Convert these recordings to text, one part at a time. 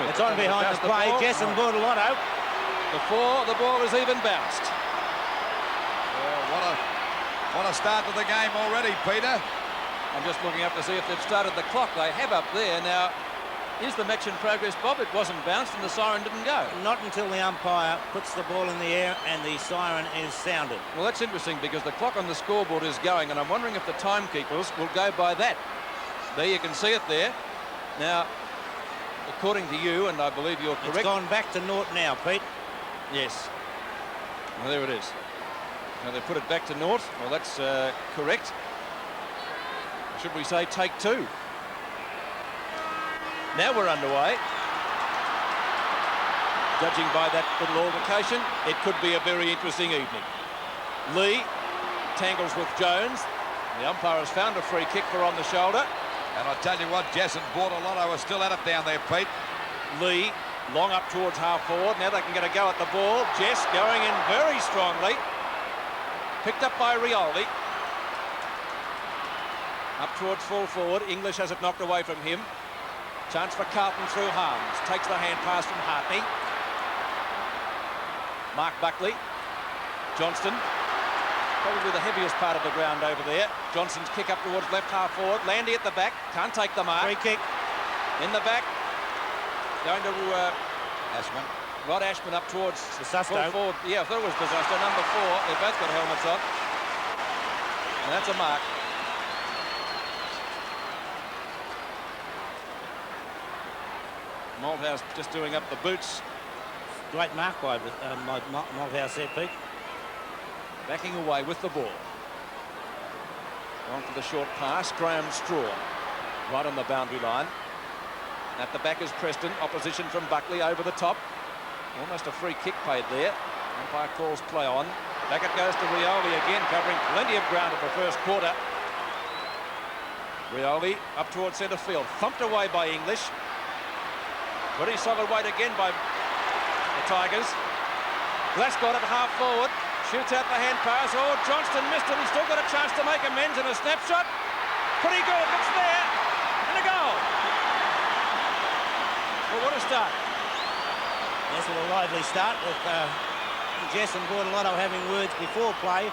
It's on behind the play. Jess and Bordelotto. Before the ball is even bounced. Well, what a start to the game already, Peter. I'm just looking up to see if they've started the clock. They have up there. Now, is the match in progress, Bob? It wasn't bounced and the siren didn't go. Not until the umpire puts the ball in the air and the siren is sounded. Well, that's interesting because the clock on the scoreboard is going, and I'm wondering if the timekeepers will go by that. There, you can see it there. Now, according to you, and I believe you're correct... It's gone back to naught now, Pete. Yes. Well, there it is. Now, they put it back to naught. Well, that's correct. Should we say take two? Now we're underway. Judging by that little altercation, it could be a very interesting evening. Lee tangles with Jones. The umpire has found a free kick for on the shoulder. And I tell you what, Jess and Bordelotto are still at it down there, Pete. Lee long up towards half forward. Now they can get a go at the ball. Jess going in very strongly. Picked up by Rioli. Up towards full forward. English has it knocked away from him. Chance for Carlton through Harms. Takes the hand pass from Hartney. Mark Buckley. Johnston. Probably the heaviest part of the ground over there. Johnson's kick up towards left half forward. Landy at the back. Can't take the mark. Free kick. In the back. Going to Ashman. Rod Ashman up towards Desusto. full forward. Yeah, I thought it was Desusto. Number 4. They've both got helmets on. And that's a mark. Malthouse just doing up the boots. Great mark by Malthouse there, Pete. Backing away with the ball. On for the short pass. Graham Straw. Right on the boundary line. At the back is Preston. Opposition from Buckley over the top. Almost a free kick paid there. Umpire calls play on. Back it goes to Rioli again, covering plenty of ground in the first quarter. Rioli up towards centre field. Thumped away by English. Pretty solid weight again by the Tigers. Glasgow at half forward. Shoots out the hand pass. Oh, Johnston missed it. He's still got a chance to make amends in a snapshot. Pretty good. It's there. And a goal. Well, what a start. Yes, well, a lively start with Jess and Bordelotto having words before play.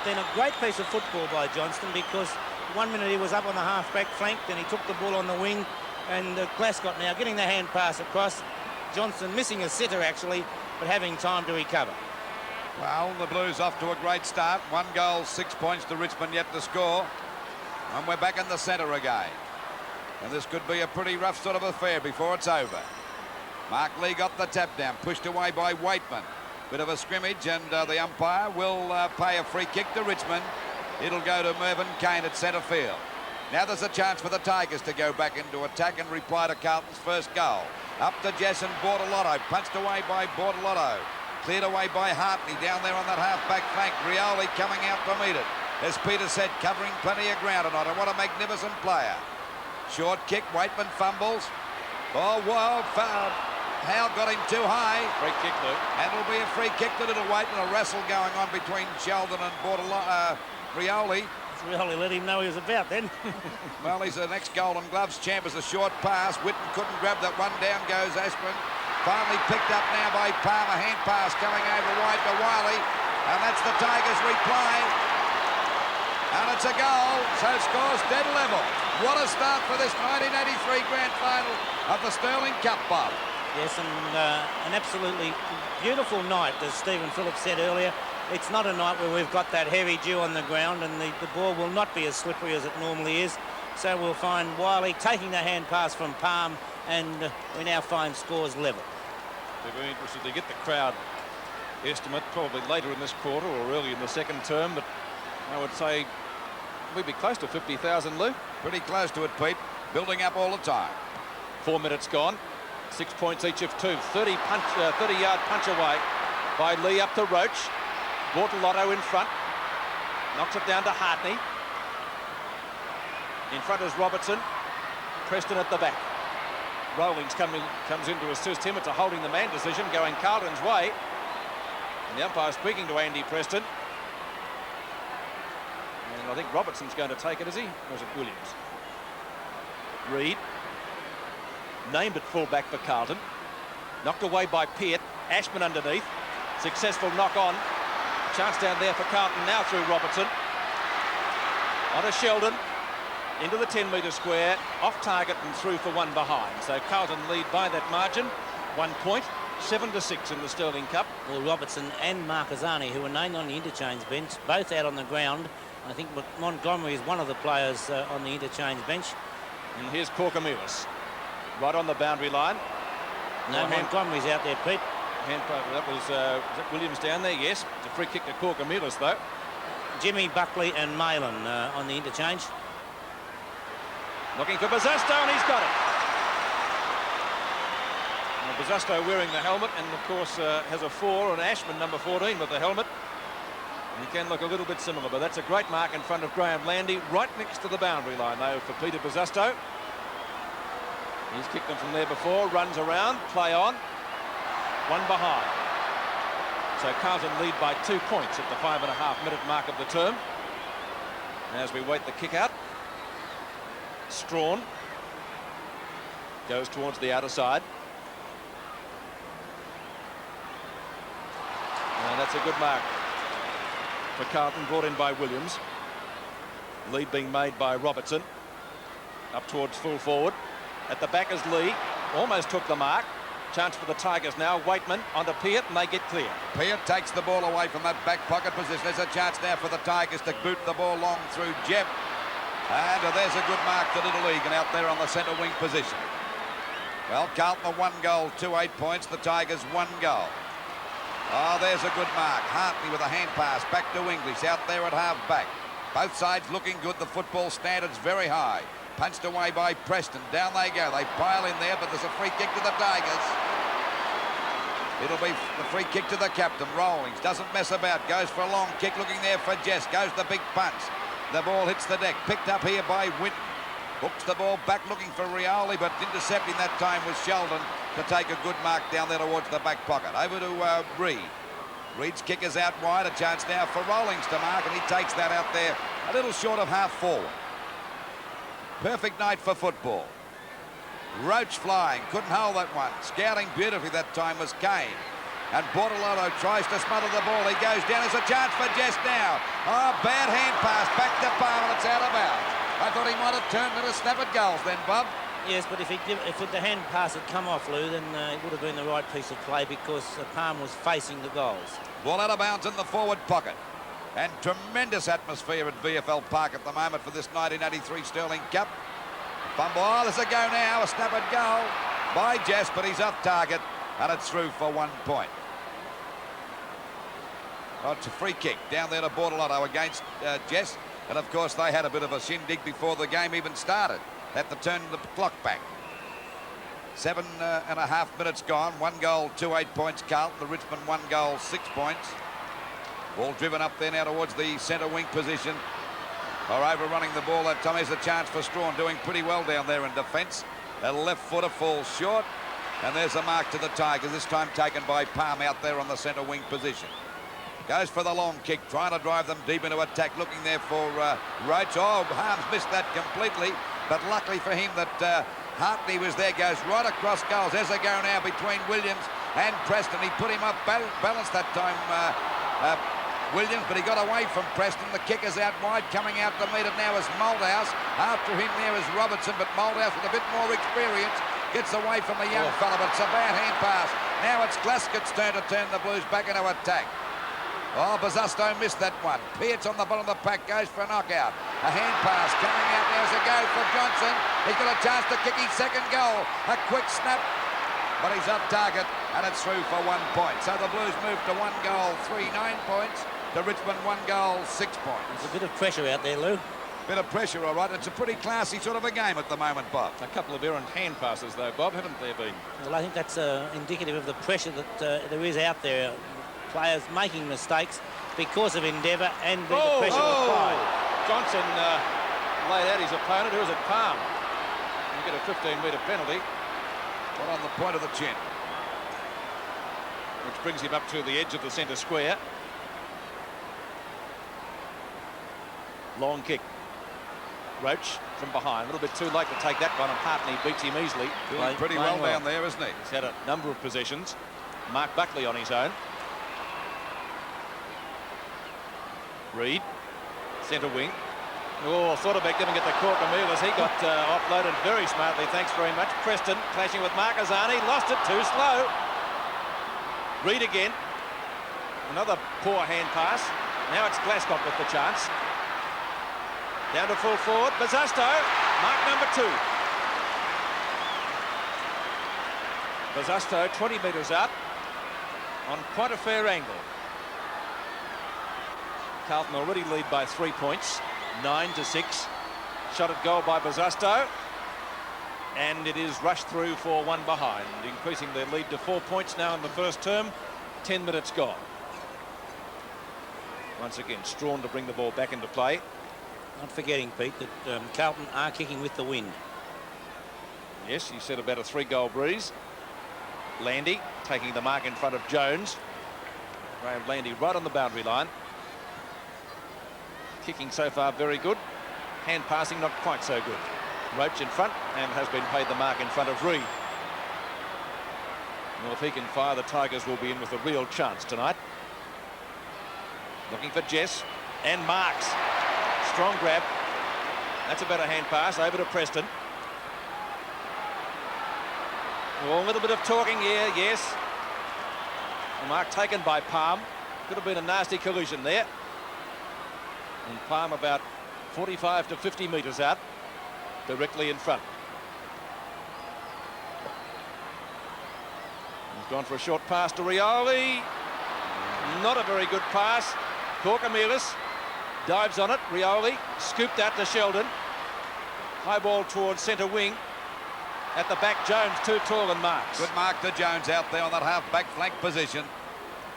Then a great piece of football by Johnston because 1 minute he was up on the half-back flank, then he took the ball on the wing, and Glasgow now getting the hand pass across. Johnston missing a sitter, actually, but having time to recover. Well, the Blues off to a great start. 1 goal, 6 points to Richmond yet to score. And we're back in the centre again. And this could be a pretty rough sort of affair before it's over. Mark Lee got the tap down, pushed away by Waitman. Bit of a scrimmage, and the umpire will pay a free kick to Richmond. It'll go to Mervyn Kane at centre field. Now there's a chance for the Tigers to go back into attack and reply to Carlton's first goal. Up to Jess and Bordelotto, punched away by Bordelotto. Cleared away by Hartney down there on that half-back flank. Rioli coming out to meet it. As Peter said, covering plenty of ground tonight. And what a magnificent player. Short kick, Waitman fumbles. Oh, well, Howe got him too high. Free kick, Luke. And it'll be a free kick to little Waitman. A wrestle going on between Sheldon and Rioli. Rioli let him know he was about then. Well, he's the next Golden Gloves champ. As a short pass. Whitten couldn't grab that one. Down goes Ashman. Finally picked up now by Palmer. Hand pass coming over wide to Wiley. And that's the Tigers' reply. And it's a goal. So scores dead level. What a start for this 1983 grand final of the Sterling Cup, Bob. Yes, and an absolutely beautiful night, as Stephen Phillips said earlier. It's not a night where we've got that heavy dew on the ground, and the ball will not be as slippery as it normally is. So we'll find Wiley taking the hand pass from Palm, and we now find scores level. They're very interested to get the crowd estimate probably later in this quarter or early in the second term, but I would say we'd be close to 50,000, Lou. Pretty close to it, Pete. Building up all the time. 4 minutes gone. 6 points each of 2. 30-yard punch away by Lee up to Roach. Bordelotto in front. Knocks it down to Hartney. In front is Robertson. Preston at the back. Rowlings comes in to assist him. It's a holding the man decision going Carlton's way. And the umpire speaking to Andy Preston. And I think Robertson's going to take it, is he? Or is it Williams? Reid. named at full-back for Carlton. Knocked away by Peart. Ashman underneath. Successful knock on. Chance down there for Carlton now through Robertson. On to Sheldon. Into the 10-metre square. Off target and through for one behind. So Carlton lead by that margin. 1 point. 7-6 in the Sterling Cup. Well, Robertson and Marquezani, who were named on the interchange bench, both out on the ground. I think Montgomery is one of the players on the interchange bench. And here's Korkamilis. Right on the boundary line. No, Montgomery's out there, Pete. That was Williams down there, yes. It's a free kick to Korkamilis, though. Jimmy, Buckley and Malin on the interchange. Looking for Bazasto, and he's got it. Well, Bazasto wearing the helmet, and of course has a 4, and Ashman, number 14, with the helmet. He can look a little bit similar, but that's a great mark in front of Graham Landy, right next to the boundary line, though, for Peter Bazasto. He's kicked them from there before, runs around, play on. One behind. So Carlton lead by 2 points at the 5.5-minute mark of the term. As we wait the kick out, Strawn goes towards the outer side. And that's a good mark for Carlton, brought in by Williams. Lead being made by Robertson. Up towards full forward. At the back is Lee. Almost took the mark. Chance for the Tigers now. Waitman onto Peart, and they get clear. Peart takes the ball away from that back pocket position. There's a chance now for the Tigers to boot the ball long through Jeb. And there's a good mark to Little Egan out there on the centre wing position. Well, Carlton 1 goal, 8 points. The Tigers 1 goal. Oh, there's a good mark. Hartley with a hand pass back to English out there at half back. Both sides looking good. The football standards very high. Punched away by Preston. Down they go. They pile in there, but there's a free kick to the Tigers. It'll be the free kick to the captain. Rawlings doesn't mess about. Goes for a long kick. Looking there for Jess. Goes the big punch. The ball hits the deck. Picked up here by Winton. Hooks the ball back looking for Rioli, but intercepting that time was Sheldon to take a good mark down there towards the back pocket. Over to Reed. Reed's kick is out wide. A chance now for Rawlings to mark, and he takes that out there a little short of half forward. Perfect night for football. Roach flying, couldn't hold that one. Scouting beautifully that time was Kane. And Bortolotto tries to smother the ball. He goes down. There's a chance for Jess now. Oh, bad hand pass. Back to Palmer. It's out of bounds. I thought he might have turned it to snap at goals then, Bob. Yes, but if the hand pass had come off, Lou, then it would have been the right piece of play because Palmer was facing the goals. Ball out of bounds in the forward pocket. And tremendous atmosphere at VFL Park at the moment for this 1983 Sterling Cup. Fumble. Oh, there's a go now. A snap at goal by Jess, but he's off target, and it's through for 1 point. Oh, it's a free kick down there to Bortolotto against Jess. And, of course, they had a bit of a shindig before the game even started. Had to turn the clock back. 7.5 minutes gone. 1 goal, 8 points. Carlton. The Richmond 1 goal, 6 points. Ball driven up there now towards the centre wing position. Or overrunning the ball that time. There's a chance for Strawn, doing pretty well down there in defence. A left footer falls short. And there's a mark to the Tigers, this time taken by Palm out there on the centre wing position. Goes for the long kick, trying to drive them deep into attack, looking there for Roach. Oh, Harms missed that completely, but luckily for him that Hartley was there, goes right across goals. There's a go now between Williams and Preston. He put him up, balanced that time, Williams, but he got away from Preston. The kick is out wide. Coming out to meet it now is Moldhouse. After him there is Robertson, but Moldhouse with a bit more experience gets away from the young fella, but it's a bad hand pass. Now it's Glasgott's turn to turn the Blues back into attack. Oh, Bazasto missed that one. Peart's on the bottom of the pack, goes for a knockout. A hand pass coming out. There's a go for Johnson. He's got a chance to kick his second goal. A quick snap, but he's off target, and it's through for 1 point. So the Blues move to 1 goal, 9 points. To Richmond, 1 goal, 6 points. There's a bit of pressure out there, Lou. Bit of pressure, all right. It's a pretty classy sort of a game at the moment, Bob. A couple of errant hand passes, though, Bob, haven't there been? Well, I think that's indicative of the pressure that there is out there. Players making mistakes because of endeavour and the pressure applied. Johnson laid out his opponent. Who is it? Palm. You get a 15-metre penalty. Right on the point of the chin. Which brings him up to the edge of the centre square. Long kick. Roach from behind, a little bit too late to take that one, and Hartney beats him easily. Doing pretty well down there, isn't he? He's had a number of possessions. Mark Buckley on his own. Reed, centre wing. Oh, thought about giving it to Corker-Mealis. He got offloaded very smartly, thanks very much. Preston clashing with Marquezani, lost it too slow. Reed again. Another poor hand pass. Now it's Glasgow with the chance. Down to full forward, Bazasto, mark number 2. Bazasto 20 metres out on quite a fair angle. Carlton already lead by 3 points, 9-6. Shot at goal by Bazasto, and it is rushed through for 1 behind, increasing their lead to 4 points now in the first term. 10 minutes gone. Once again, Strawn to bring the ball back into play. Not forgetting, Pete, that Carlton are kicking with the wind. Yes, you said about a 3-goal breeze. Landy taking the mark in front of Jones. Graham Landy right on the boundary line. Kicking so far very good. Hand passing not quite so good. Roach in front and has been paid the mark in front of Reed. Well, if he can fire, the Tigers will be in with a real chance tonight. Looking for Jess and marks. Strong grab. That's a better hand pass over to Preston. Oh, a little bit of talking here, yes. The mark taken by Palm. Could have been a nasty collision there. And Palm about 45 to 50 metres out, directly in front. He's gone for a short pass to Rioli. Not a very good pass. Corker-Mealis dives on it. Rioli scooped out to Sheldon. High ball towards centre wing. At the back, Jones too tall and marks. Good mark to Jones out there on that half-back flank position.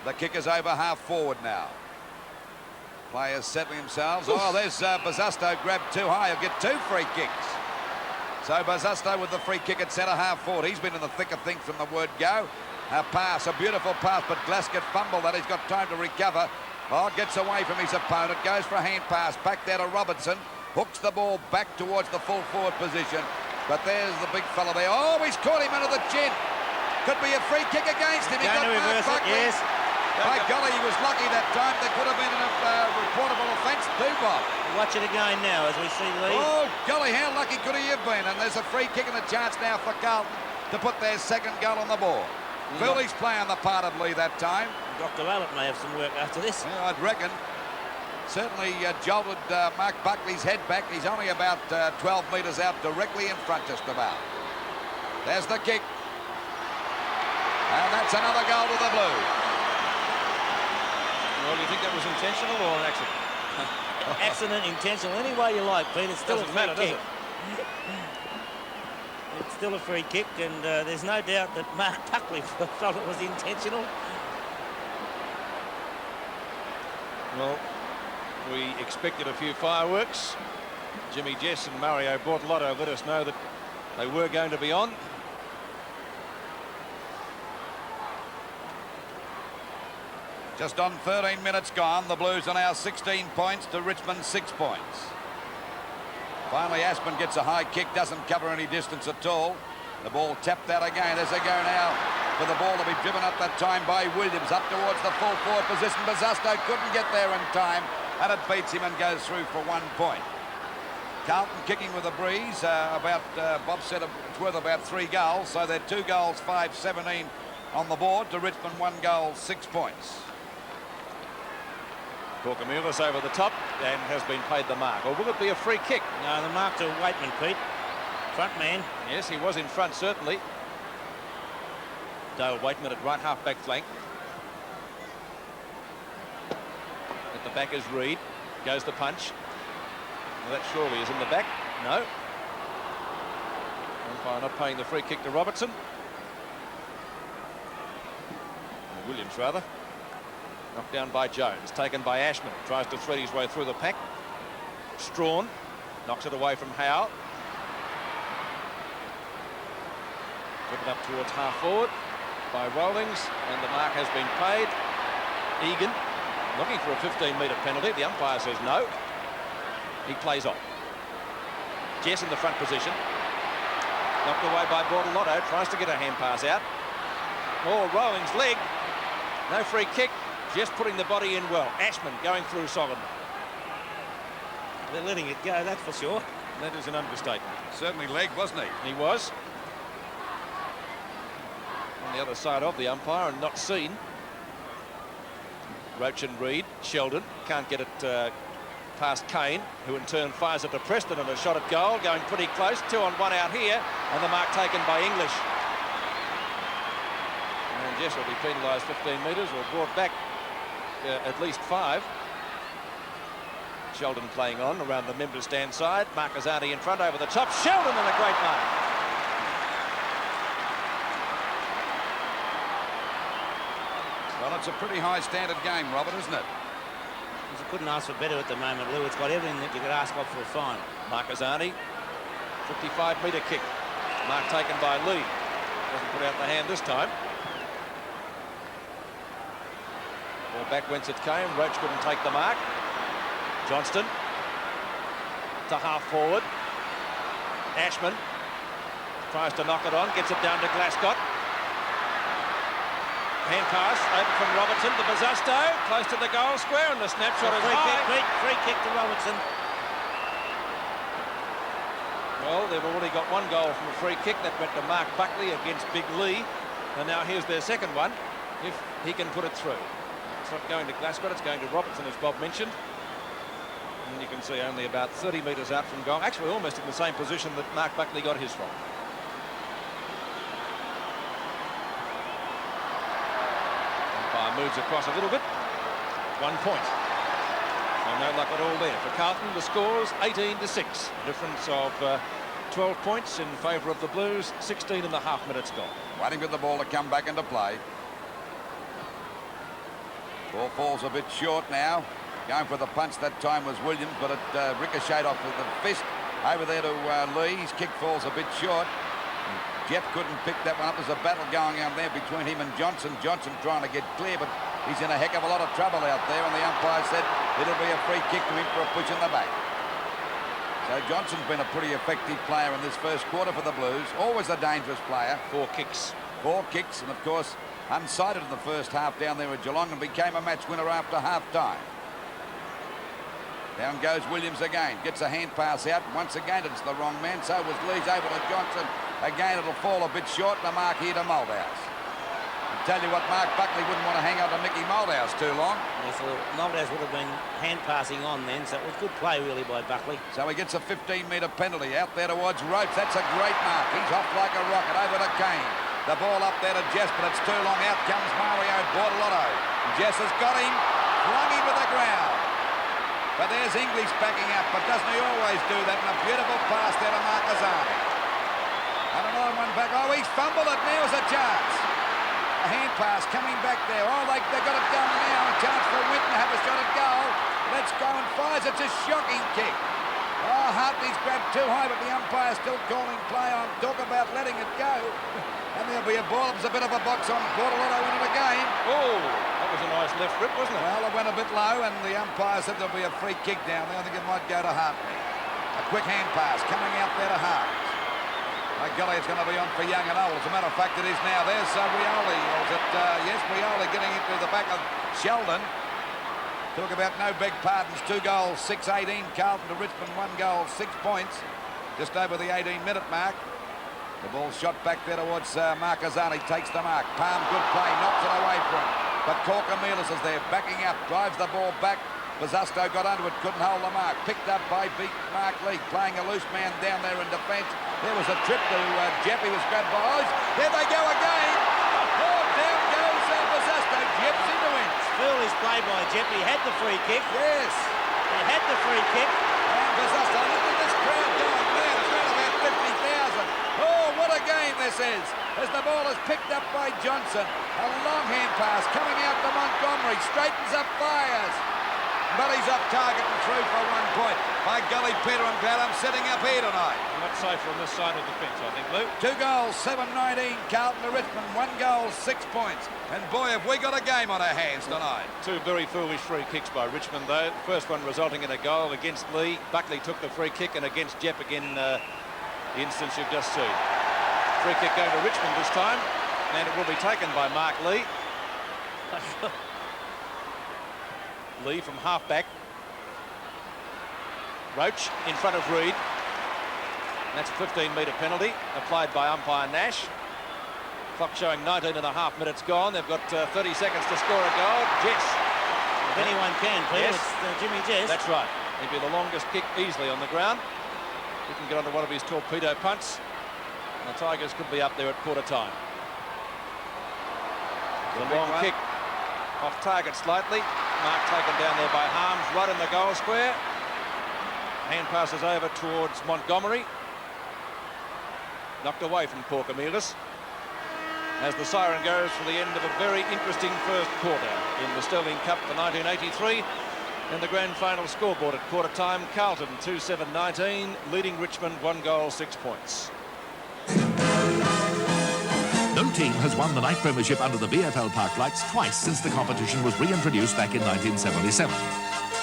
The kick is over half forward now. Players settling themselves. Oh, there's Bazasto grabbed too high. He'll get 2 free kicks. So Bazasto with the free kick at centre half forward. He's been in the thick of things from the word go. A pass, a beautiful pass, but Glasgow fumbled that. He's got time to recover. Oh, gets away from his opponent, goes for a hand pass, back there to Robertson, hooks the ball back towards the full forward position, but there's the big fella there. Oh, he's caught him under the chin. Could be a free kick against him. He got Mark Buckley. Yes. By golly, he was lucky that time. There could have been a reportable offence too, Bob. Watch it again now as we see Lee. Oh, golly, how lucky could he have been? And there's a free kick and a chance now for Carlton to put their 2nd goal on the board. Foolish play on the part of Lee that time. Dr. Allett may have some work after this. Yeah, I'd reckon. Certainly jolted Mark Buckley's head back. He's only about 12 metres out, directly in front just about. There's the kick. And that's another goal to the Blues. Well, do you think that was intentional or an accident? Accident, intentional, any way you like, Pete. It's still Doesn't a free matter, kick. does it? It's still a free kick, and there's no doubt that Mark Buckley felt it was intentional. Well, we expected a few fireworks. Jimmy Jess and Mario Bortolotto let us know that they were going to be on. Just on 13 minutes gone, the Blues are now 16 points to Richmond 6 points. Finally, Aspen gets a high kick, doesn't cover any distance at all. The ball tapped out again. There's a go now for the ball to be driven up that time by Williams, up towards the full forward position. Bazasto couldn't get there in time, and it beats him and goes through for 1 point. Carlton kicking with a breeze. Bob said it's worth about 3 goals, so they're 2 goals, 5-17 on the board to Richmond, 1 goal, 6 points. Corker-Mealis over the top and has been paid the mark. Or will it be a free kick? No, the mark to Waitman, Pete. Front man. Yes, he was in front, certainly. Dale Waitman at right half-back flank. At the back is Reed. Goes the punch. Well, that surely is in the back. No. Umpire not paying the free kick to Robertson. Or Williams, rather. Knocked down by Jones, taken by Ashman, tries to thread his way through the pack. Strawn knocks it away from Howe. Driven up towards half forward by Rollings, and the mark has been paid. Egan looking for a 15-metre penalty. The umpire says no. He plays on. Jess in the front position. Knocked away by Bortolotto. Tries to get a hand pass out. Oh, Rowing's leg. No free kick. Just putting the body in well. Ashman going through Solomon. They're letting it go, that's for sure. That is an understatement. Certainly leg, wasn't he? He was. On the other side of the umpire and not seen. Roach and Reed. Sheldon can't get it past Kane, who in turn fires it to Preston and a shot at goal. Going pretty close. 2-on-1 out here. And the mark taken by English. And Jess will be penalised 15 metres or brought back at least 5. Sheldon playing on around the member stand side. Marquezani in front over the top. Sheldon and a great mark. Well, it's a pretty high standard game, Robert, isn't it? You couldn't ask for better at the moment, Lou. It's got everything that you could ask of for a fine. Marquezani, 55-metre kick. Mark taken by Lee. Doesn't put out the hand this time. Ball back whence it came. Roach couldn't take the mark. Johnston to half forward. Ashman tries to knock it on, gets it down to Glascott. Hand pass open from Robertson to Bazasto, close to the goal square, and the snapshot is high. Free kick to Robertson. Well, they've already got one goal from a free kick that went to Mark Buckley against Big Lee, and now here's their second one. If he can put it through, it's not going to Glascott, it's going to Robertson, as Bob mentioned. And you can see only about 30 metres out from goal. Actually, almost in the same position that Mark Buckley got his from. Umpire moves across a little bit. 1 point. So no luck at all there. For Carlton, the score's 18-6. Difference of 12 points in favour of the Blues. 16.5 minutes gone. Waiting for the ball to come back into play. Ball falls a bit short now. Going for the punch that time was Williams, but it ricocheted off with the fist over there to Lee. His kick falls a bit short. Jeff couldn't pick that one up. There's a battle going on there between him and Johnson. Johnson trying to get clear, but he's in a heck of a lot of trouble out there, and the umpire said it'll be a free kick to him for a push in the back. So Johnson's been a pretty effective player in this first quarter for the Blues. Always a dangerous player. 4 kicks. 4 kicks, and of course unsighted in the first half down there at Geelong and became a match winner after half-time. Down goes Williams again. Gets a hand pass out. Once again, it's the wrong man. So was Lee's able to Johnson. Again, it'll fall a bit short. The mark here to Moldhouse. I'll tell you what, Mark Buckley wouldn't want to hang out to Mickey Moldhouse too long. Yes, well, Moldhouse would have been hand passing on then, so it was good play really by Buckley. So he gets a 15-metre penalty out there towards Roach. That's a great mark. He's off like a rocket over to Kane. The ball up there to Jess, but it's too long. Out comes Mario Bortolotto. Jess has got him. Flung him to the ground. But there's English backing up, but doesn't he always do that? And a beautiful pass there to Marquezani. And another one back. Oh, he's fumbled it. Now's a chance. A hand pass coming back there. Oh, they've got it going now. A chance for Winton to have a shot at goal. Let's go and fires. It's a shocking kick. Oh, Hartley's grabbed too high, but the umpire's still calling play on. Talk about letting it go. And there'll be a ball. It was a bit of a box on. Bortolotto into the game. Oh, that was a nice left rip, wasn't it? Well, it went a bit low, and the umpire said there'll be a free kick down there. I think it might go to Hartley. A quick hand pass coming out there to Hart. By golly, it's going to be on for Young and old. As a matter of fact, it is now. There's Rioli. Yes, Rioli getting into the back of Sheldon. Talk about no big pardons. 2 goals, 6-18. Carlton to Richmond, 1 goal, 6 points. Just over the 18-minute mark. The ball shot back there towards Marquezani. Takes the mark. Palm, good play. Knocks it away from him. But Corcomelis is there, backing up. Drives the ball back. Bazasto got under it. Couldn't hold the mark. Picked up by Mark Lee. Playing a loose man down there in defence. There was a trip to Jeff. He was grabbed by Oz. There they go again. Oh, down goes Bazasto. Jeff's into him. Foolish play by Jeff. He had the free kick. Yes. He had the free kick. And Bazasto, look at this crowd going mad. It's around about 50,000. Oh, what a game this is. As the ball is picked up by Johnson. A long hand pass coming out to Montgomery. Straightens up, fires. but he's off target and through for 1 point. By golly, Peter, I'm glad I'm sitting up here tonight. Much safer on this side of the fence, I think, Lou. 2 goals, 7-19, Carlton to Richmond. 1 goal, 6 points. And boy, have we got a game on our hands tonight. 2 very foolish free kicks by Richmond, though. The first one resulting in a goal against Lee. Buckley took the free kick, and against Jepp again, the instance you've just seen. Free kick going to Richmond this time, and it will be taken by Mark Lee. Lee from half-back. Roach in front of Reid. That's a 15-metre penalty applied by umpire Nash. Clock showing 19.5 minutes gone. They've got 30 seconds to score a goal. Jess. If anyone can, Peter, Yes. it's Jimmy Jess. That's right. He'd be the longest kick easily on the ground. He can get onto one of his torpedo punts. And the Tigers could be up there at quarter time. The long kick off target slightly. Mark taken down there by Harms, right in the goal square. Hand passes over towards Montgomery. Knocked away from Corcomelis. As the siren goes for the end of a very interesting first quarter in the Sterling Cup for 1983. And the grand final scoreboard at quarter time, Carlton 2-7-19, leading Richmond 1 goal, 6 points. No team has won the night premiership under the VFL Park lights twice since the competition was reintroduced back in 1977.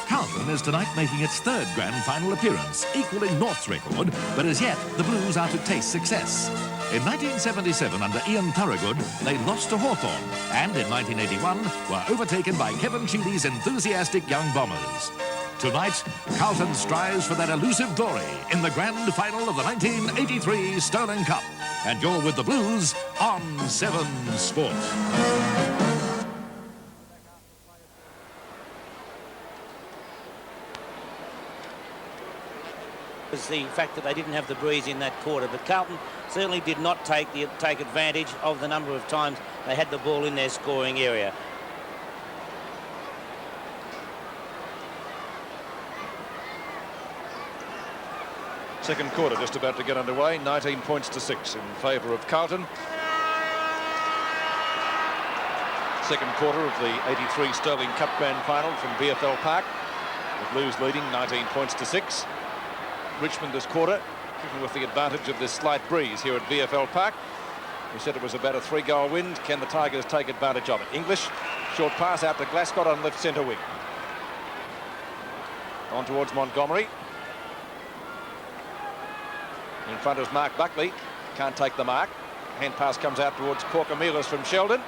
Carlton is tonight making its 3rd grand final appearance, equaling North's record, but as yet the Blues are to taste success. In 1977, under Ian Thorogood, they lost to Hawthorn, and in 1981 were overtaken by Kevin Cheeley's enthusiastic young Bombers. Tonight, Carlton strives for that elusive glory in the grand final of the 1983 Sterling Cup. And you're with the Blues on 7 Sport. Was the fact that they didn't have the breeze in that quarter, but Carlton certainly did not take advantage of the number of times they had the ball in their scoring area. Second quarter just about to get underway, 19 points to 6 in favour of Carlton. Second quarter of the 83 Sterling Cup Grand Final from VFL Park. The Blues leading 19 points to 6. Richmond this quarter, kicking with the advantage of this slight breeze here at VFL Park. We said it was about a 3-goal wind. Can the Tigers take advantage of it? English, short pass out to Glascott on left centre wing. On towards Montgomery. In front is Mark Buckley. Can't take the mark. Hand pass comes out towards Corcomelis from Sheldon.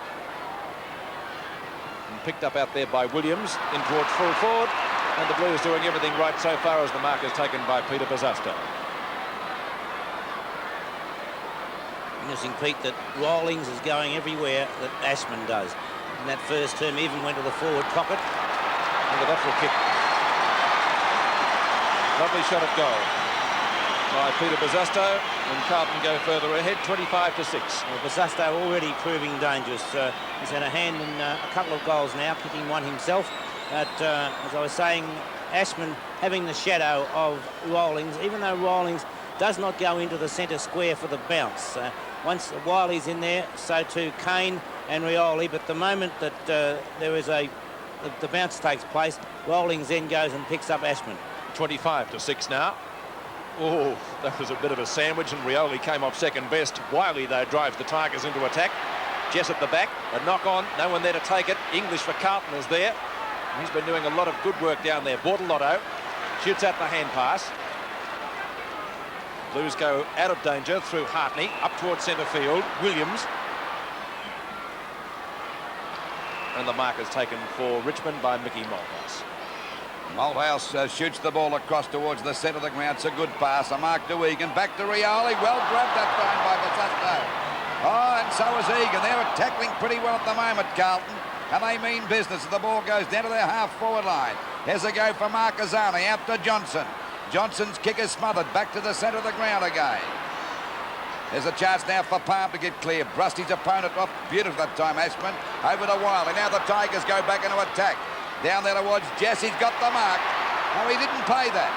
And picked up out there by Williams. In towards full forward. And the Blues doing everything right so far as the mark is taken by Peter Bazasto. Interesting, Pete, that Rawlings is going everywhere that Ashman does. In that first term, he even went to the forward pocket. Look at that for a kick. Lovely shot at goal by Peter Bazasto, and Carlton go further ahead, 25 to 6. Well, Bazasto already proving dangerous. He's had a hand in a couple of goals now, kicking one himself. But as I was saying, Ashman having the shadow of Rawlings, even though Rawlings does not go into the centre square for the bounce. Once Wiley's in there, so too Kane and Rioli. But the moment that the bounce takes place, Rawlings then goes and picks up Ashman. 25 to 6 now. Oh, that was a bit of a sandwich, and Rioli came off second best. Wiley, though, drives the Tigers into attack. Jess at the back, a knock on, no one there to take it. English for Carlton is there. He's been doing a lot of good work down there. Bortolotto shoots out the hand pass. Blues go out of danger through Hartney, up towards centre field. Williams. And the mark is taken for Richmond by Mickey Malthouse. Malthouse shoots the ball across towards the centre of the ground. It's a good pass. A mark to Egan. Back to Rioli. Well grabbed that time by Bazasto. Oh, and so is Egan. They're tackling pretty well at the moment, Carlton. And they mean business. The ball goes down to their half-forward line. Here's a go for Marquezani. Out to Johnson. Johnson's kick is smothered. Back to the centre of the ground again. There's a chance now for Palm to get clear. Brust his opponent off. Beautiful that time, Ashman. Over to Wiley. Now the Tigers go back into attack. Down there towards Jess. He's got the mark. No, he didn't pay that.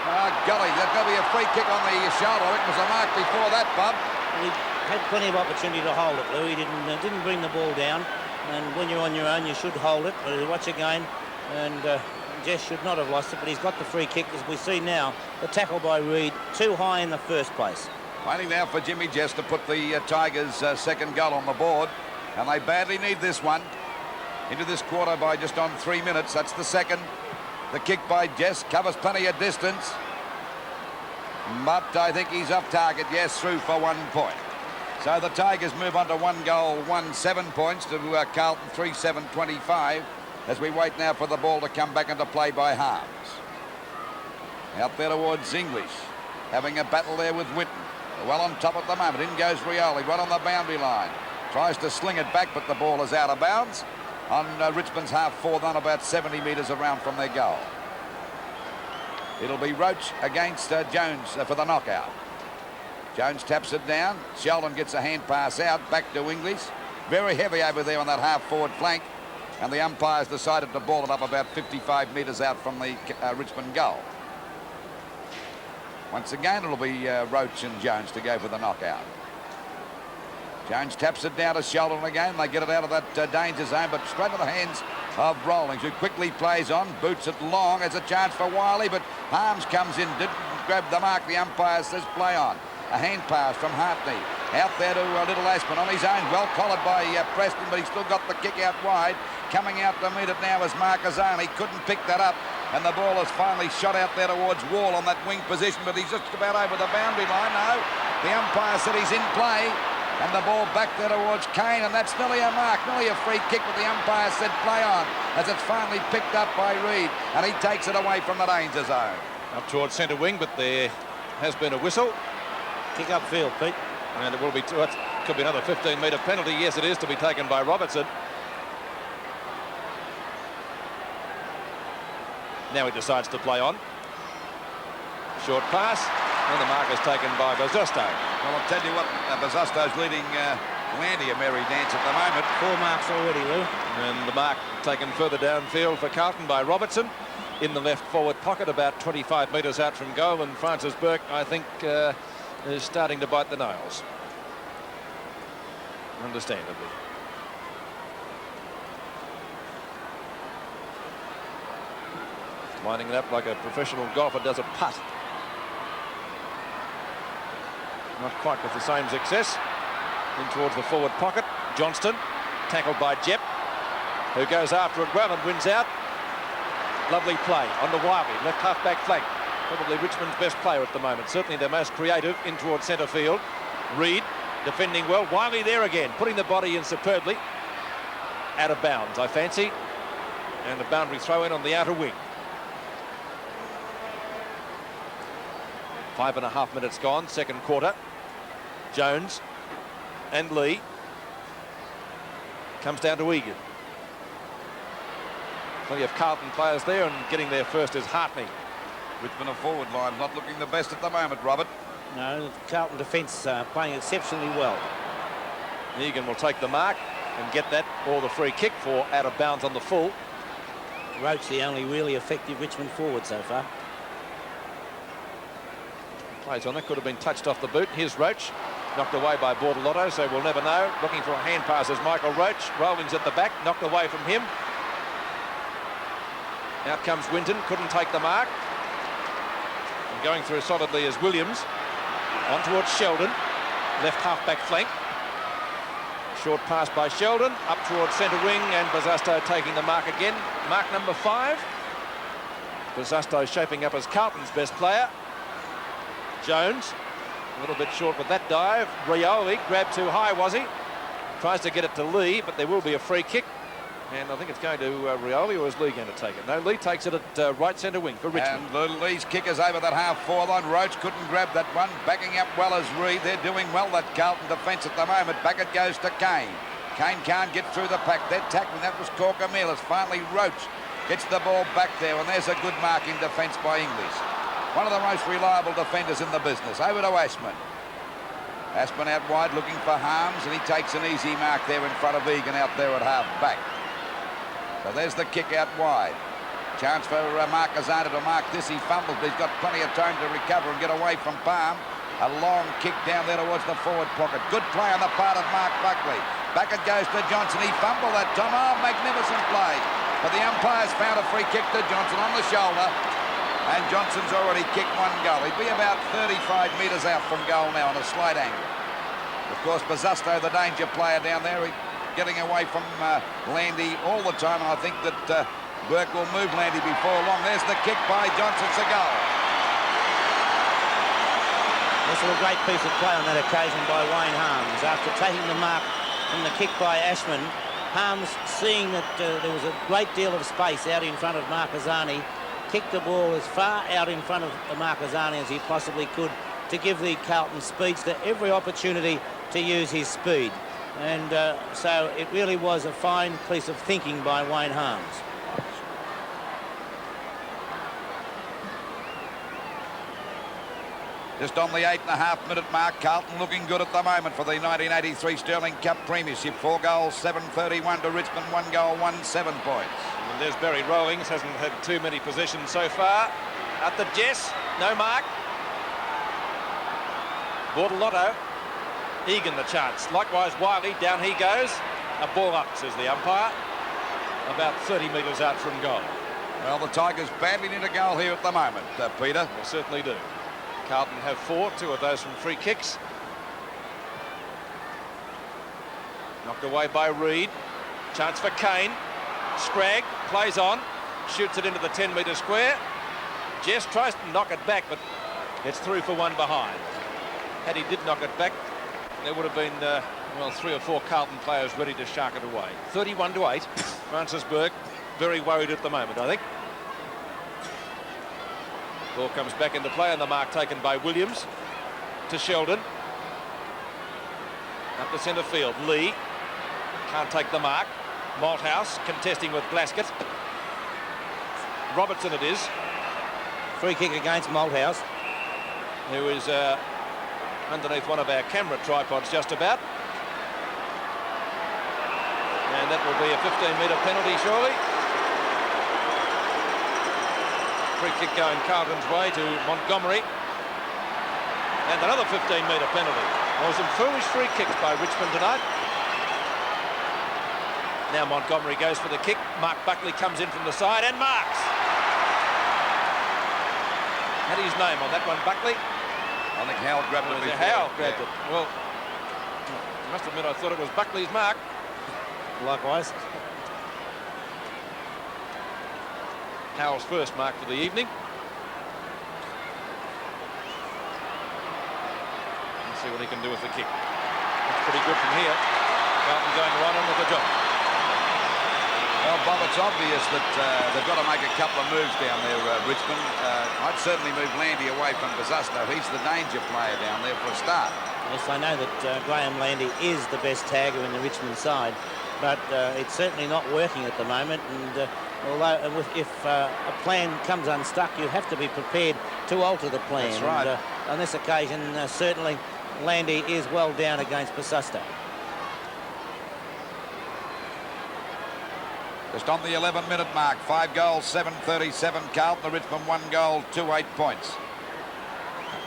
Oh, golly, there's going to be a free kick on the shoulder. It was a mark before that, Bob. He had plenty of opportunity to hold it, Lou. He didn't bring the ball down. And when you're on your own, you should hold it. But watch again. And Jess should not have lost it, but he's got the free kick, as we see now. The tackle by Reid, too high in the first place. Waiting now for Jimmy Jess to put the Tigers' second goal on the board, and they badly need this one. Into this quarter by just on 3 minutes. That's the second. The kick by Jess covers plenty of distance, but I think he's off target. Yes, through for 1 point. So the Tigers move on to 1 goal, 7 points to Carlton 3-7-25 as we wait now for the ball to come back into play by Harms. Out there towards English, having a battle there with Winton. Well on top at the moment. In goes Rioli, right on the boundary line. Tries to sling it back, but the ball is out of bounds on Richmond's half-forward, on about 70 metres around from their goal. It'll be Roach against Jones for the knockout. Jones taps it down. Sheldon gets a hand pass out, back to English. Very heavy over there on that half-forward flank, and the umpires decided to ball it up about 55 metres out from the Richmond goal. Once again, it'll be Roach and Jones to go for the knockout. Jones taps it down to Sheldon again. They get it out of that danger zone, but straight to the hands of Rawlings, who quickly plays on, boots it long. There's a chance for Wiley, but Harms comes in, didn't grab the mark. The umpire says play on. A hand pass from Hartney. Out there to Little Aspin on his own. Well collared by Preston, but he's still got the kick out wide. Coming out to meet it now is Marquezani. Couldn't pick that up, and the ball is finally shot out there towards Wall on that wing position, but he's just about over the boundary line. No, the umpire said he's in play. And the ball back there towards Kane, and that's nearly a mark, nearly a free kick, but the umpire said play on, as it's finally picked up by Reid, and he takes it away from the danger zone. Up towards centre wing, but there has been a whistle. Kick upfield, Pete. And it will be, it could be another 15-metre penalty. Yes, it is, to be taken by Robertson. Now he decides to play on. Short pass, and the mark is taken by Bazusto. Well, I'll tell you what, Bazusto's leading Landy a merry dance at the moment. 4 marks already, Lou. And the mark taken further downfield for Carlton by Robertson in the left forward pocket, about 25 metres out from goal, and Francis Burke, I think, is starting to bite the nails. Understandably. Winding it up like a professional golfer does a putt. Not quite with the same success. In towards the forward pocket. Johnston, tackled by Jepp, who goes after it well and wins out. Lovely play on the Waverley, left half-back flank. Probably Richmond's best player at the moment. Certainly their most creative in towards centre field. Reid defending well. Waverley there again, putting the body in superbly. Out of bounds, I fancy. And a boundary throw in on the outer wing. 5.5 minutes gone, second quarter. Jones and Lee. Comes down to Egan. Plenty of Carlton players there, and getting there first is Hartney. Richmond a forward line not looking the best at the moment, Robert. No, Carlton defence playing exceptionally well. Egan will take the mark and get that, or the free kick for out of bounds on the full. Roach the only really effective Richmond forward so far. Plays on it, could have been touched off the boot. Here's Roach, knocked away by Bordelotto, so we'll never know. Looking for a hand pass is Michael Roach. Rawlings at the back, knocked away from him. Out comes Winton, couldn't take the mark. And going through solidly is Williams. On towards Sheldon, left half-back flank. Short pass by Sheldon, up towards centre wing, and Bazusto taking the mark again. Mark number 5. Bazusto shaping up as Carlton's best player. Jones, a little bit short with that dive. Rioli grabbed too high, was he? Tries to get it to Lee, but there will be a free kick. And I think it's going to Rioli, or is Lee going to take it? No, Lee takes it at right centre wing for Richmond. And Lee's kick is over that half-forward line. Roach couldn't grab that one. Backing up well as Reid. They're doing well, that Carlton defence at the moment. Back it goes to Kane. Kane can't get through the pack. They're tackling. That was Corcamilas. Finally, Roach gets the ball back there, and there's a good marking defence by English. One of the most reliable defenders in the business. Over to Aspin. Aspin out wide looking for Harms, and he takes an easy mark there in front of Egan out there at half-back. So there's the kick out wide. Chance for Marquezani to mark this. He fumbles, but he's got plenty of time to recover and get away from Palm. A long kick down there towards the forward pocket. Good play on the part of Mark Buckley. Back it goes to Johnson. He fumbled that time. Oh, magnificent play. But the umpire's found a free kick to Johnson on the shoulder. And Johnson's already kicked one goal. He'd be about 35 metres out from goal now on a slight angle. Of course, Bazzusto, the danger player down there, getting away from Landy all the time. And I think that Burke will move Landy before long. There's the kick by Johnson. It's a goal. This was a great piece of play on that occasion by Wayne Harms. After taking the mark from the kick by Ashman, Harms, seeing that there was a great deal of space out in front of Marquezani, kicked the ball as far out in front of Marquezani as he possibly could to give the Carlton speedster every opportunity to use his speed. And so it really was a fine piece of thinking by Wayne Harms. Just on the 8.5-minute mark, Carlton looking good at the moment for the 1983 Sterling Cup Premiership. 4 goals, 7-31 to Richmond, 1 goal, 7 points. And there's Barry Rowings, hasn't had too many possessions so far. At the Jess, no mark. Bortolotto, Egan the chance. Likewise, Wiley, down he goes. A ball up, says the umpire. About 30 metres out from goal. Well, the Tigers badly need a goal here at the moment, Peter. They certainly do. Carlton have 4, 2 of those from free kicks. Knocked away by Reid. Chance for Kane. Scragg plays on, shoots it into the 10-metre square. Jess tries to knock it back, but it's through for one behind. Had he did knock it back, there would have been, well, 3 or 4 Carlton players ready to shark it away. 31-8. Francis Burke very worried at the moment, I think. Ball comes back into play, and the mark taken by Williams to Sheldon. Up to centre field. Lee can't take the mark. Malthouse contesting with Glaskett. Robertson it is. Free kick against Malthouse, who is underneath one of our camera tripods just about. And that will be a 15-metre penalty, surely. Free kick going Carlton's way to Montgomery. And another 15-metre penalty. There were some foolish free kicks by Richmond tonight. Now Montgomery goes for the kick. Mark Buckley comes in from the side and marks. Had his name on that one, Buckley. I think Howell grabbed it. Howell grabbed it. Well, I must admit I thought it was Buckley's mark. likewise. Howell's first mark for the evening. Let's see what he can do with the kick. That's pretty good from here. Carlton going right on with the job. Well, Bob, it's obvious that they've got to make a couple of moves down there, Richmond. I'd certainly move Landy away from Bazzusto. He's the danger player down there for a start. Yes, I know that Graham Landy is the best tagger in the Richmond side, but it's certainly not working at the moment. And although if a plan comes unstuck, you have to be prepared to alter the plan. That's right. And, on this occasion, certainly Landy is well down against Bazzusto. Just on the 11-minute mark, 5 goals, 7-37 Carlton. The Richmond 1 goal, 2-8 points.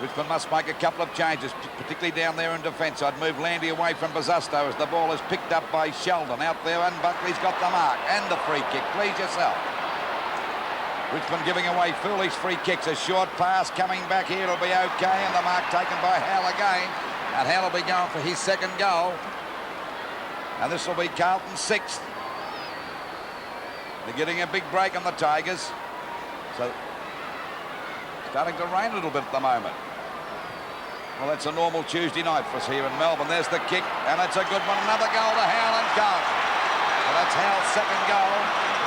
Richmond must make a couple of changes, particularly down there in defence. I'd move Landy away from Bazzusto as the ball is picked up by Sheldon. Out there, and Buckley's got the mark and the free kick. Please yourself. Richmond giving away foolish free kicks. A short pass coming back here. It'll be okay, and the mark taken by Howell again. And Howell will be going for his second goal. And this will be Carlton's 6th. They're getting a big break on the Tigers. So, starting to rain a little bit at the moment. Well, that's a normal Tuesday night for us here in Melbourne. There's the kick, and it's a good one. Another goal to Howell and Carlton. Well, that's Howell's second goal.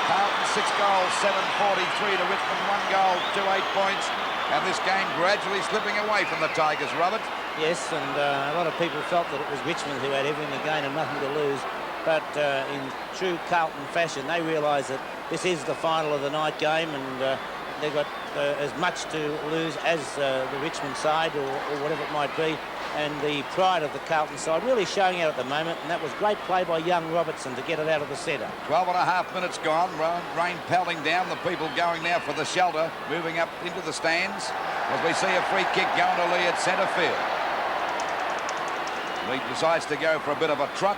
Carlton 6 goals, 7-43 to Richmond, 1 goal, 2-8 points. And this game gradually slipping away from the Tigers, Robert. Yes, and a lot of people felt that it was Richmond who had everything to gain and nothing to lose. But in true Carlton fashion, they realise that this is the final of the night game, and they've got as much to lose as the Richmond side or whatever it might be. And the pride of the Carlton side really showing out at the moment, and that was great play by young Robertson to get it out of the centre. 12.5 minutes gone, rain pelting down, the people going now for the shelter, moving up into the stands as we see a free kick going to Lee at centre field. Lee decides to go for a bit of a trot.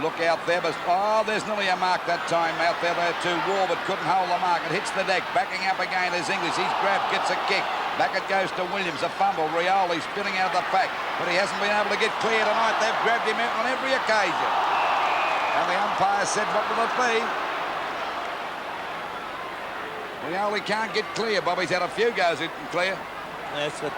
Look out there, but oh, there's nearly a mark that time out there to Wall, but couldn't hold the mark. It hits the deck, backing up again is English. He's grabbed, gets a kick. Back it goes to Williams, a fumble. Rioli spinning out of the pack, but he hasn't been able to get clear tonight. They've grabbed him out on every occasion. And the umpire said, what will it be? Rioli can't get clear. Bobby's had a few goes at clear. That's what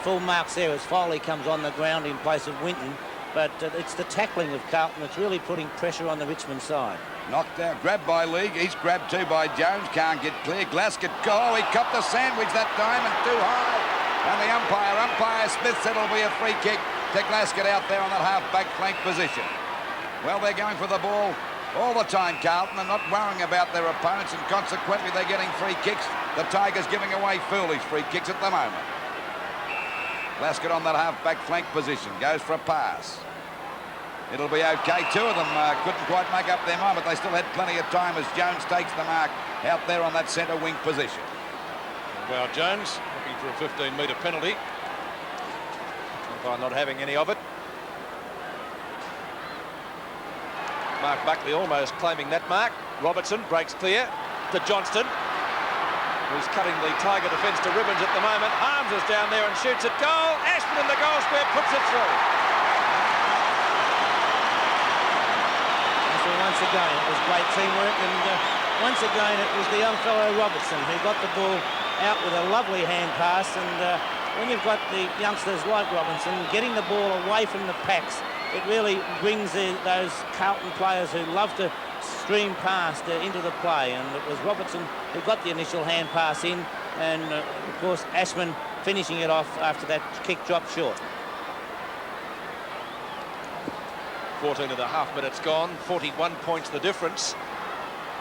full marks there as Foley comes on the ground in place of Winton. But it's the tackling of Carlton that's really putting pressure on the Richmond side. Knocked out, grabbed by League. He's grabbed too by Jones. Can't get clear. Glaskett, oh, he copped a sandwich that time and too high. And the umpire Smith said it'll be a free kick to Glaskett out there on that half-back flank position. Well, they're going for the ball all the time, Carlton, and not worrying about their opponents, and consequently they're getting free kicks. The Tigers giving away foolish free kicks at the moment. Glaskett on that half-back flank position, goes for a pass. It'll be okay. Two of them couldn't quite make up their mind, but they still had plenty of time as Jones takes the mark out there on that centre wing position. Well, Jones looking for a 15-metre penalty. By not having any of it. Mark Buckley almost claiming that mark. Robertson breaks clear to Johnston, who's cutting the Tiger defence to ribbons at the moment. Harms is down there and shoots it. Goal! Ashman in the goal square puts it through. So once again, it was great teamwork, and once again, it was the young fellow Robertson who got the ball out with a lovely hand pass. And when you've got the youngsters like Robinson getting the ball away from the packs, it really brings those Carlton players who love to stream past into the play, and it was Robertson who got the initial hand pass in, and of course Ashman finishing it off after that kick dropped short. 14.5 minutes gone, 41 points the difference.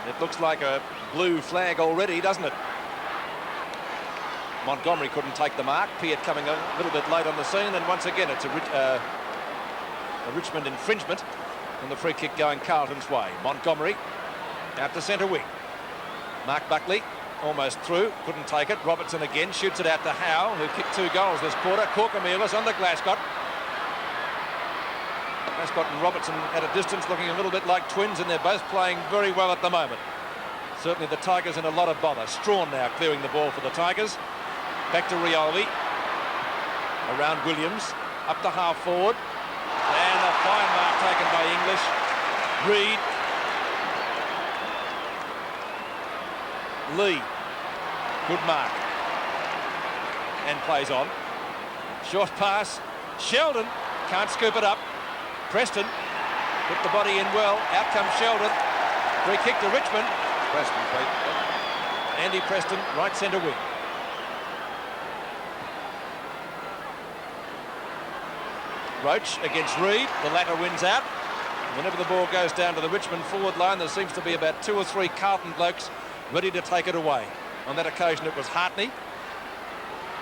It looks like a blue flag already, doesn't it? Montgomery couldn't take the mark. Peart coming a little bit late on the scene, and once again it's a Richmond infringement, and the free kick going Carlton's way. Montgomery out to centre wing. Mark Buckley almost through, couldn't take it. Robertson again shoots it out to Howe, who kicked 2 goals this quarter. Corcomelis on to Glaskott. Glaskott and Robertson at a distance, looking a little bit like twins, and they're both playing very well at the moment. Certainly the Tigers in a lot of bother. Strawn now clearing the ball for the Tigers. Back to Rioli. Around Williams. Up to half forward. And a fine mark taken by English. Reid. Lee. Good mark. And plays on. Short pass. Sheldon can't scoop it up. Preston put the body in well. Out comes Sheldon. Free kick to Richmond. Preston, Andy Preston, right centre wing. Roach against Reid. The latter wins out. Whenever the ball goes down to the Richmond forward line, there seems to be about 2 or 3 Carlton blokes ready to take it away. On that occasion, it was Hartney.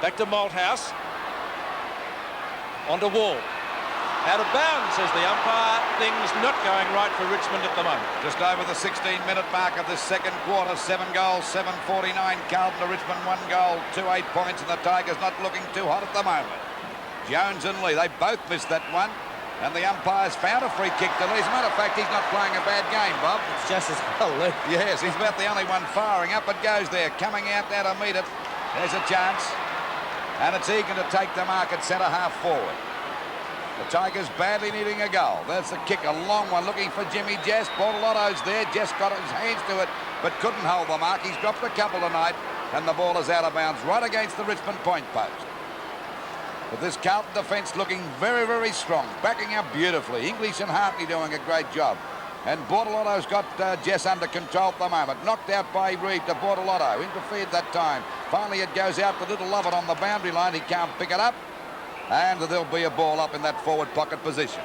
Back to Malthouse. On to Wall. Out of bounds, says the umpire. Things not going right for Richmond at the moment. Just over the 16-minute mark of this second quarter. 7 goals, 7:49. Carlton to Richmond, 1 goal, 2-8 points, and the Tigers not looking too hot at the moment. Jones and Lee, they both missed that one, and the umpire's found a free kick to Lee. As a matter of fact, he's not playing a bad game, Bob. It's just as well, Luke. Yes, he's about the only one firing. Up it goes there, coming out now to meet it. There's a chance, and it's Egan to take the mark at centre half forward. The Tigers badly needing a goal. There's the kick, a long one, looking for Jimmy Jess. Bortolotto's there. Jess got his hands to it, but couldn't hold the mark. He's dropped a couple tonight, and the ball is out of bounds right against the Richmond point post. But this Carlton defence looking very, very strong, backing up beautifully. English and Hartley doing a great job. And Bortolotto's got Jess under control at the moment. Knocked out by Reid to Bortolotto. Interfered that time. Finally, it goes out to Little Lovett on the boundary line. He can't pick it up. And there'll be a ball up in that forward pocket position.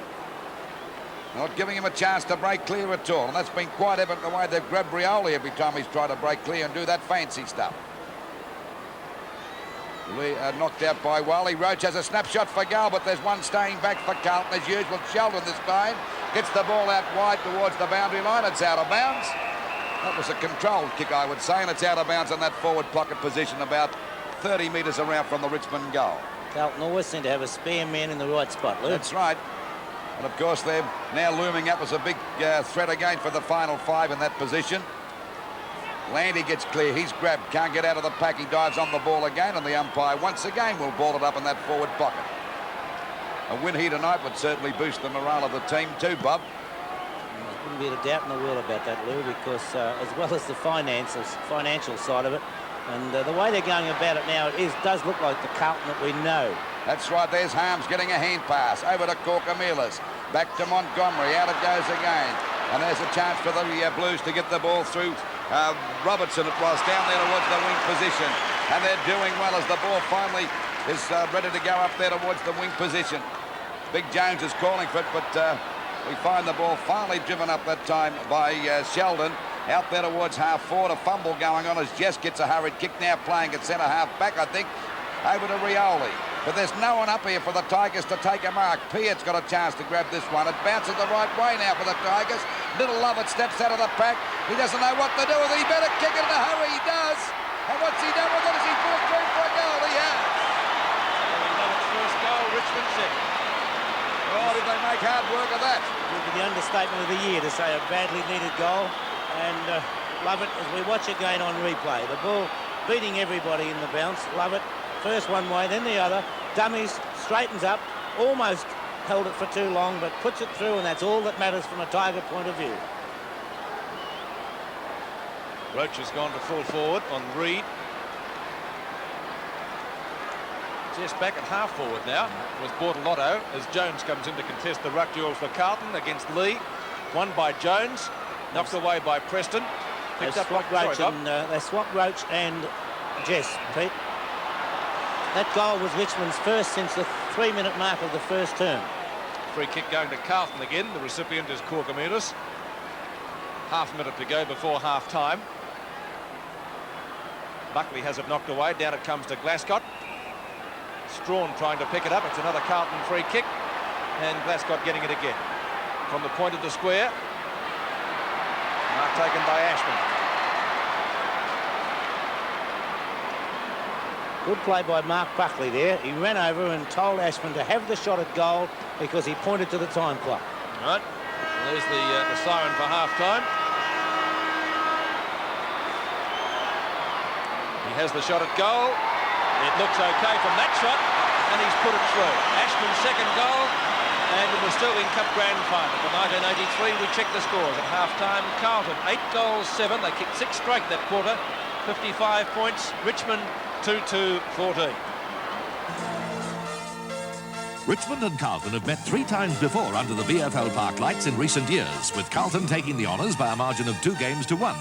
Not giving him a chance to break clear at all. And that's been quite evident the way they've grabbed Rioli every time he's tried to break clear and do that fancy stuff. Knocked out by Wally. Roach has a snapshot for goal, but there's one staying back for Carlton as usual. Sheldon this time gets the ball out wide towards the boundary line. It's out of bounds. That was a controlled kick, I would say, and it's out of bounds in that forward pocket position about 30 metres around from the Richmond goal. Carlton always seem to have a spare man in the right spot, Luke. That's right. And of course they're now looming up as a big threat again for the final 5 in that position. Landy gets clear, he's grabbed, can't get out of the pack, he dives on the ball again, and the umpire once again will ball it up in that forward pocket. A win here tonight would certainly boost the morale of the team too, Bob. There wouldn't be a doubt in the world about that, Lou, because as well as the financial side of it, and the way they're going about it now, does look like the Carlton that we know. That's right, there's Harms getting a hand pass, over to Corkamilas, back to Montgomery, out it goes again, and there's a chance for the Blues to get the ball through Robertson, it was, down there towards the wing position, and they're doing well as the ball finally is ready to go up there towards the wing position. Big Jones is calling for it, but we find the ball finally driven up that time by Sheldon, out there towards half forward. A fumble going on as Jess gets a hurried kick, now playing at centre half back, I think, over to Rioli. But there's no one up here for the Tigers to take a mark. Piatt's got a chance to grab this one. It bounces the right way now for the Tigers. Little Lovett steps out of the pack. He doesn't know what to do with it. He better kick it in a hurry. He does. And what's he done with it? Has he put it through for a goal? He has. Lovett's first goal, Richmond second. Oh, did they make hard work of that? It would be the understatement of the year to say a badly needed goal. And Lovett, as we watch it going on replay, the ball beating everybody in the bounce. Lovett, first one way, then the other. Dummies, straightens up, almost held it for too long, but puts it through, and that's all that matters from a Tiger point of view. Roach has gone to full forward on Reid. Just back at half forward now with Bortolotto as Jones comes in to contest the ruck duel for Carlton against Lee. Won by Jones, knocked away by Preston. They swapped Roach and Jess, Pete. That goal was Richmond's first since the 3-minute mark of the first term. Free kick going to Carlton again. The recipient is Corkamilas. Half a minute to go before half time. Buckley has it knocked away. Down it comes to Glascott. Strawn trying to pick it up. It's another Carlton free kick. And Glascott getting it again. From the point of the square. Mark taken by Ashman. Good play by Mark Buckley there. He ran over and told Ashman to have the shot at goal because he pointed to the time clock. All right. There's the siren for half-time. He has the shot at goal. It looks okay from that shot, and he's put it through. Ashman's second goal, and in the Sterling Cup Grand Final for 1983, we check the scores at half-time. Carlton, 8 goals, 7. They kicked 6 straight that quarter, 55 points. Richmond, 2-2-14. Richmond and Carlton have met 3 times before under the VFL Park lights in recent years, with Carlton taking the honours by a margin of 2 games to 1.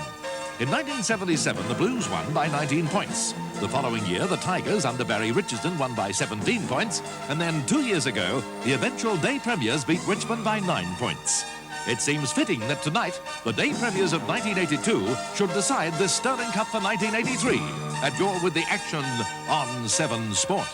In 1977, the Blues won by 19 points. The following year, the Tigers, under Barry Richardson, won by 17 points. And then 2 years ago, the eventual day premiers beat Richmond by 9 points. It seems fitting that tonight, the day premiers of 1982 should decide this Sterling Cup for 1983. And you're with the action on 7 Sport.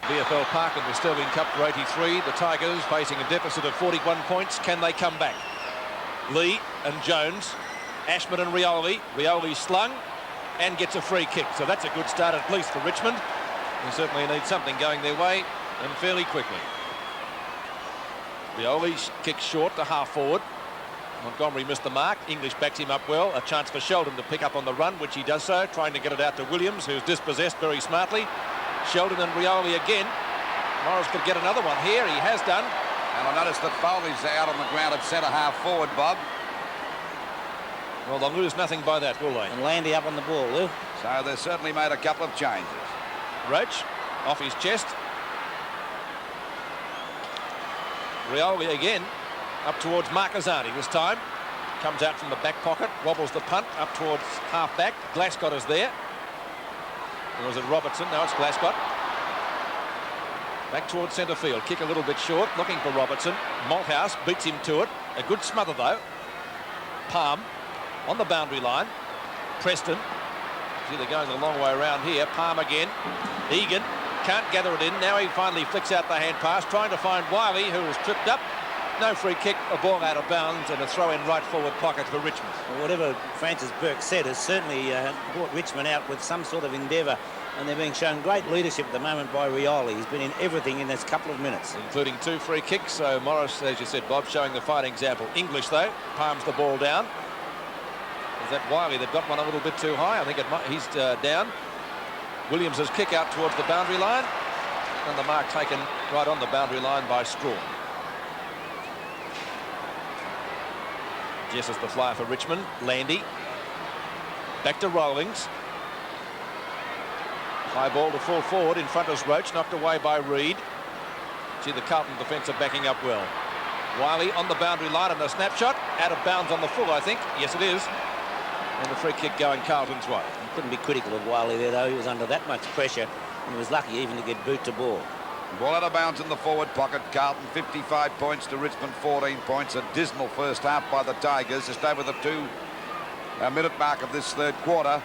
VFL Park in the Sterling Cup for 83. The Tigers facing a deficit of 41 points. Can they come back? Lee and Jones, Ashman and Rioli. Rioli slung and gets a free kick. So that's a good start at least for Richmond. They certainly need something going their way and fairly quickly. Rioli kicks short to half forward. Montgomery missed the mark. English backs him up well. A chance for Sheldon to pick up on the run, which he does so, trying to get it out to Williams, who's dispossessed very smartly. Sheldon and Rioli again. Morris could get another one here. He has done. And I noticed that Foley's out on the ground at centre half forward, Bob. Well, they'll lose nothing by that, will they? And Landy up on the ball, Lou. So they've certainly made a couple of changes. Roach off his chest. Rioli again up towards Marcazzani this time. Comes out from the back pocket, wobbles the punt up towards half back. Glascott is there. Or was it Robertson? No, it's Glascott. Back towards centre field. Kick a little bit short, looking for Robertson. Malthouse beats him to it. A good smother, though. Palm on the boundary line. Preston. See, they're going a long way around here. Palm again. Egan can't gather it in. Now he finally flicks out the hand pass, trying to find Wiley, who was tripped up. No free kick, a ball out of bounds, and a throw in right forward pocket for Richmond. Well, whatever Francis Burke said has certainly brought Richmond out with some sort of endeavour, and they're being shown great leadership at the moment by Rioli. He's been in everything in this couple of minutes. Including 2 free kicks, so Morris, as you said, Bob, showing the fighting example. English, though, palms the ball down. Is that Wiley that got one a little bit too high? I think he's down. Williams' kick out towards the boundary line, and the mark taken right on the boundary line by Strawn. Jess is the flyer for Richmond. Landy. Back to Rawlings. High ball to full forward. In front is Roach, knocked away by Reid. See, the Carlton defence are backing up well. Wiley on the boundary line and a snapshot. Out of bounds on the full, I think. Yes, it is. And the free kick going Carlton's way. You couldn't be critical of Wiley there, though. He was under that much pressure, and he was lucky even to get boot to ball. Ball out of bounds in the forward pocket. Carlton 55 points to Richmond 14 points. A dismal first half by the Tigers, just over the 2-minute mark of this third quarter.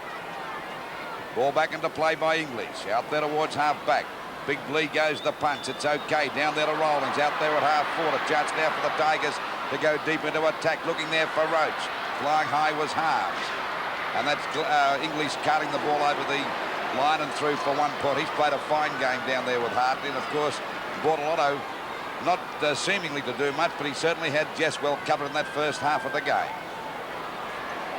Ball back into play by English. Out there towards half back. Big Lee goes the punch. It's okay. Down there to Rawlings. Out there at half forward. A chance now for the Tigers to go deep into attack. Looking there for Roach. Flying high was Harms. And that's English carting the ball over the line and through for 1 point. He's played a fine game down there with Hartley, and of course Bortolotto not seemingly to do much, but he certainly had Jess well covered in that first half of the game.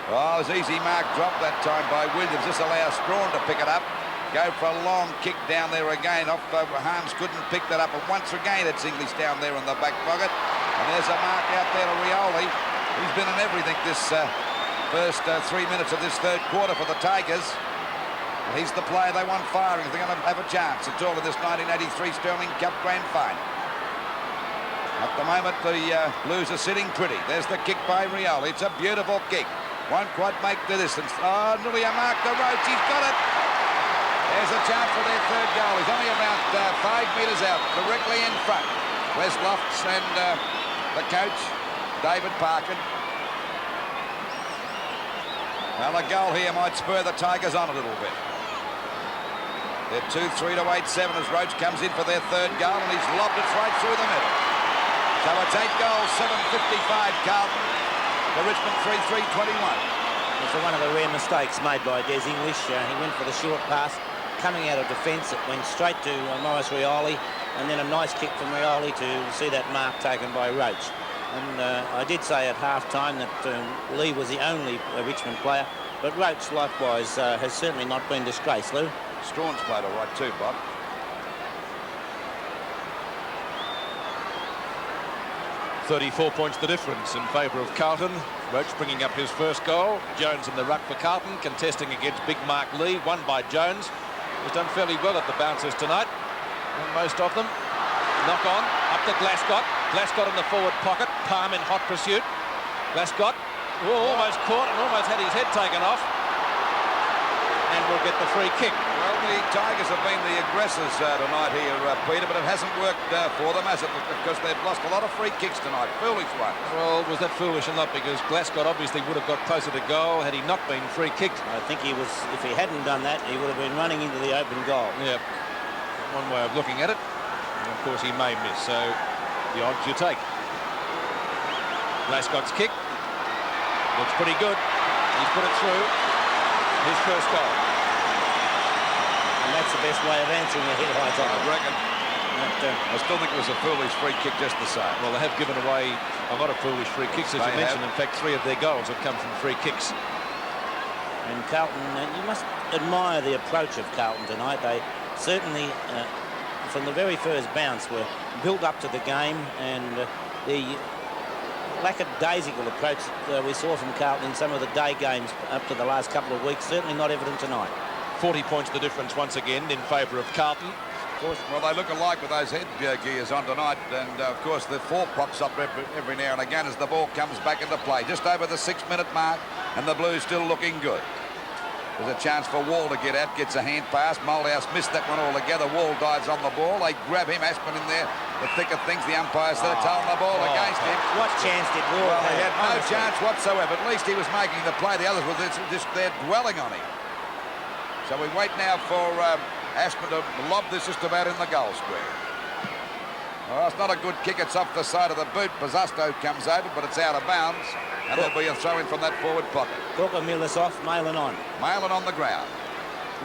Oh, it was easy mark drop that time by Williams. This allows Strawn to pick it up. Go for a long kick down there again. Off Harms couldn't pick that up, and once again it's English down there in the back pocket. And there's a mark out there to Rioli. He's been in everything this first 3 minutes of this third quarter for the Tigers. He's the player they want firing. They're going to have a chance at all in this 1983 Sterling Cup Grand Final. At the moment, the Blues are sitting pretty. There's the kick by Rioli. It's a beautiful kick. Won't quite make the distance. Oh, nearly a mark to Roach. He's got it. There's a chance for their third goal. He's only about 5 metres out, directly in front. Wes Lofts and the coach, David Parkin. Well, a goal here might spur the Tigers on a little bit. They're 2-3 to 8-7 as Roach comes in for their third goal, and he's lobbed it right through the middle. So it's 8 goals, 7:55 Carlton. The Richmond 3-3-21. It's one of the rare mistakes made by Des English. He went for the short pass, coming out of defence. It went straight to Maurice Rioli, and then a nice kick from Rioli to see that mark taken by Roach. And I did say at half-time that Lee was the only Richmond player, but Roach likewise has certainly not been disgraced, Lou. Strawn's played all right too, Bob. .34 points the difference in favour of Carlton. Roach bringing up his first goal. Jones in the ruck for Carlton, contesting against big Mark Lee, won by Jones. He's done fairly well at the bouncers tonight, most of them. Knock on, up to Glascott. Glascott in the forward pocket, Palm in hot pursuit. Glascott, almost caught and almost had his head taken off. And will get the free kick. Well, the Tigers have been the aggressors tonight here, Peter, but it hasn't worked for them, has it? Because they've lost a lot of free kicks tonight. Foolish ones. Well, was that foolish or not? Because Glascott obviously would have got closer to goal had he not been free kicked. I think he was, if he hadn't done that, he would have been running into the open goal. Yeah, one way of looking at it. And of course, he may miss, so the odds you take. Glascott's kick looks pretty good. He's put it through. His first goal. And that's the best way of answering a hit, I think. I reckon. I still think it was a foolish free kick just the same. Well, they have given away a lot of foolish free kicks, as you mentioned. In fact, 3 of their goals have come from free kicks. And Carlton, you must admire the approach of Carlton tonight. They certainly, from the very first bounce, were built up to the game, and the lackadaisical approach we saw from Carlton in some of the day games up to the last couple of weeks, certainly not evident tonight. 40 points the difference once again in favour of Carlton. Of course, well, they look alike with those head gears on tonight, and of course the 4 pops up every now and again as the ball comes back into play. Just over the 6-minute mark, and the Blues still looking good. There's a chance for Wall to get out, gets a hand pass. Moldhouse missed that one altogether. Wall dives on the ball. They grab him. Ashman in there, the thick of things. The umpires that are telling the ball against him. What chance did Wall have? He had no chance whatsoever. At least he was making the play. The others were just there dwelling on him. So we wait now for Ashman to lob this just about in the goal square. Well, it's not a good kick. It's off the side of the boot. Pizzusto comes over, but it's out of bounds. And there'll be a throw-in from that forward pocket. Corker Millis off, Malin on. Malin on the ground.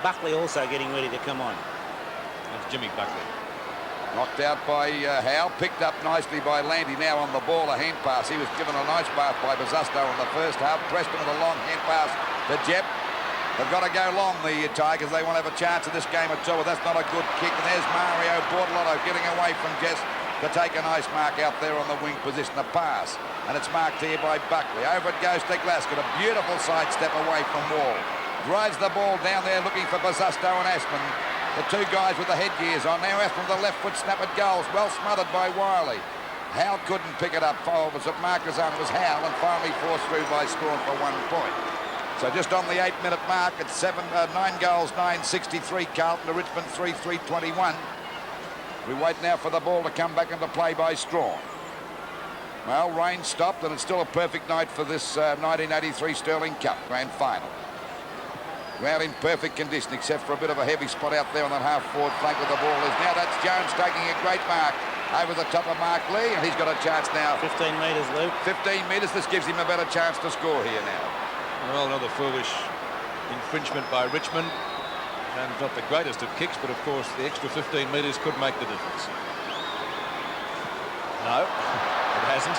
Buckley also getting ready to come on. That's Jimmy Buckley. Knocked out by Howe. Picked up nicely by Landy. Now on the ball, a hand pass. He was given a nice bath by Pizzusto in the first half. Preston with a long hand pass to Jep. They've got to go long, the Tigers. They won't have a chance in this game at all. That's not a good kick. And there's Mario Bortolotto getting away from Jess to take a nice mark out there on the wing position. A pass. And it's marked here by Buckley. Over it goes to Glasgow. A beautiful sidestep away from Wall. Drives the ball down there looking for Pizzusto and Ashman. The two guys with the headgears on. Now Ashman with the left foot snap at goals. Well smothered by Wiley. Howe couldn't pick it up. Foul was at Marcus on. It was Howe and finally forced through by Strawn for 1 point. So just on the 8-minute mark, it's 9 goals, 9-63 Carlton to Richmond 3-3-21. We wait now for the ball to come back into play by Strawn. Well, rain stopped and it's still a perfect night for this 1983 Sterling Cup Grand Final. Ground in perfect condition except for a bit of a heavy spot out there on that half-forward flank with the ball is. Now that's Jones taking a great mark over the top of Mark Lee, and he's got a chance now. 15 metres, Luke. 15 metres. This gives him a better chance to score here now. Well, another foolish infringement by Richmond. And not the greatest of kicks, but of course the extra 15 metres could make the difference. No, it hasn't.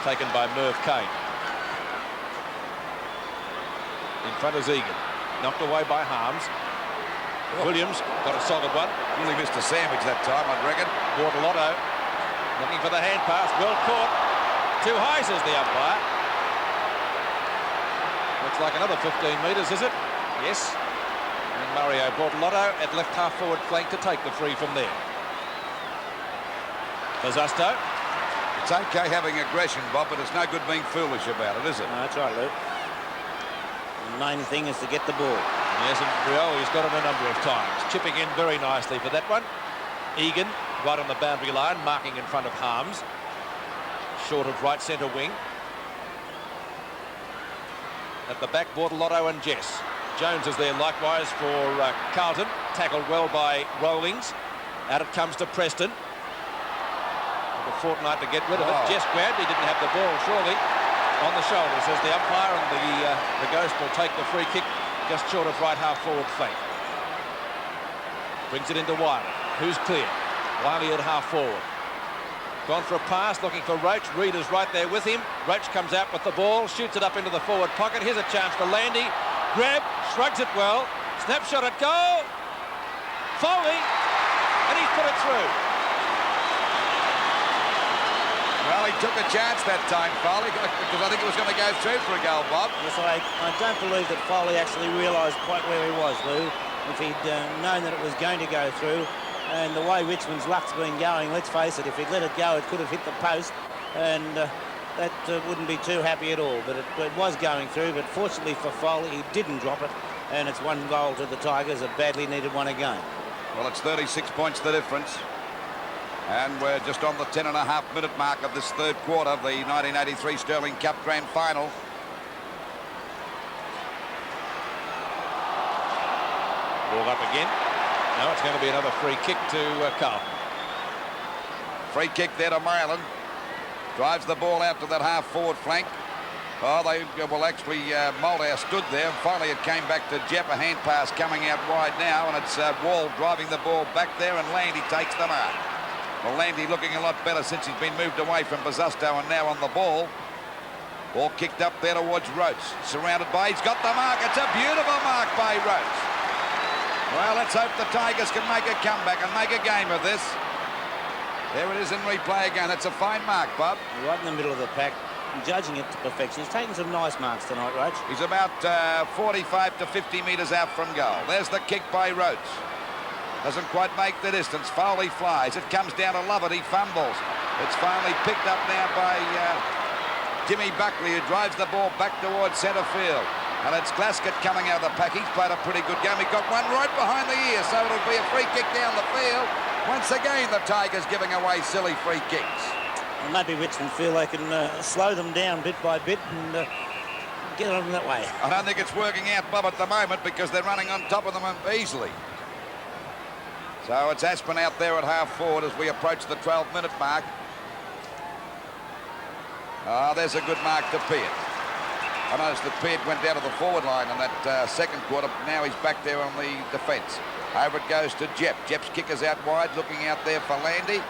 Taken by Merv Kane. In front is Egan. Knocked away by Harms. Williams got a solid one. Really missed a sandwich that time, I reckon. Bortolotto looking for the hand pass. Well caught. Too high, says the umpire. Looks like another 15 metres, is it? Yes. And Mario Bortolotto at left half-forward flank to take the free from there. Pizzusto. It's okay having aggression, Bob, but it's no good being foolish about it, is it? No, that's right, Luke. The main thing is to get the ball. Yes, and Rioli's got it a number of times. Chipping in very nicely for that one. Egan right on the boundary line, marking in front of Harms. Short of right centre wing. At the back, Bortolotto and Jess. Jones is there likewise for Carlton. Tackled well by Rollings. Out it comes to Preston. A fortnight to get rid of it. Jess grabbed. He didn't have the ball, surely. On the shoulder, says the umpire, and the Ghost will take the free kick just short of right half-forward flank. Brings it into Wiley. Who's clear? Wiley at half-forward. Gone for a pass, looking for Roach. Reed is right there with him. Roach comes out with the ball, shoots it up into the forward pocket. Here's a chance for Landy. Grab, shrugs it well. Snapshot at goal. Foley, and he's put it through. Well, he took a chance that time, Foley, because I think it was going to go through for a goal, Bob. Yes, I don't believe that Foley actually realised quite where he was, Lou. If he'd known that it was going to go through, and the way Richmond's luck's been going, let's face it, if he'd let it go, it could have hit the post, and that wouldn't be too happy at all. But it was going through, but fortunately for Foley, he didn't drop it, and it's 1 goal to the Tigers, a badly needed one again. Well, it's 36 points the difference. And we're just on the 10.5-minute mark of this third quarter of the 1983 Sterling Cup Grand Final. Ball up again. Now it's going to be another free kick to Carlton. Free kick there to Marlin. Drives the ball out to that half-forward flank. Oh, actually, Moldau stood there, and finally it came back to Jep, a hand pass coming out wide now, and it's Wall driving the ball back there, and Landy takes the mark. Well, Landy looking a lot better since he's been moved away from Pizzusto and now on the ball. Ball kicked up there towards Roach. Surrounded by, he's got the mark. It's a beautiful mark by Roach. Well, let's hope the Tigers can make a comeback and make a game of this. There it is in replay again. It's a fine mark, Bob. Right in the middle of the pack, judging it to perfection. He's taken some nice marks tonight, Roach. He's about 45 to 50 metres out from goal. There's the kick by Roach. Doesn't quite make the distance. Foley flies. It comes down to Lovett. He fumbles. It's finally picked up now by Jimmy Buckley, who drives the ball back towards centre field. And it's Glasgow coming out of the pack. He's played a pretty good game. He got one right behind the ear, so it'll be a free kick down the field. Once again, the Tigers giving away silly free kicks. Well, maybe Richmond feel they can slow them down bit by bit and get on them that way. I don't think it's working out, Bob, at the moment, because they're running on top of them easily. So it's Aspen out there at half forward as we approach the 12-minute mark. There's a good mark to Peart. I noticed that Peart went down to the forward line in that second quarter, but now he's back there on the defence. Over it goes to Jepp. Jepp's kick is out wide, looking out there for Landy.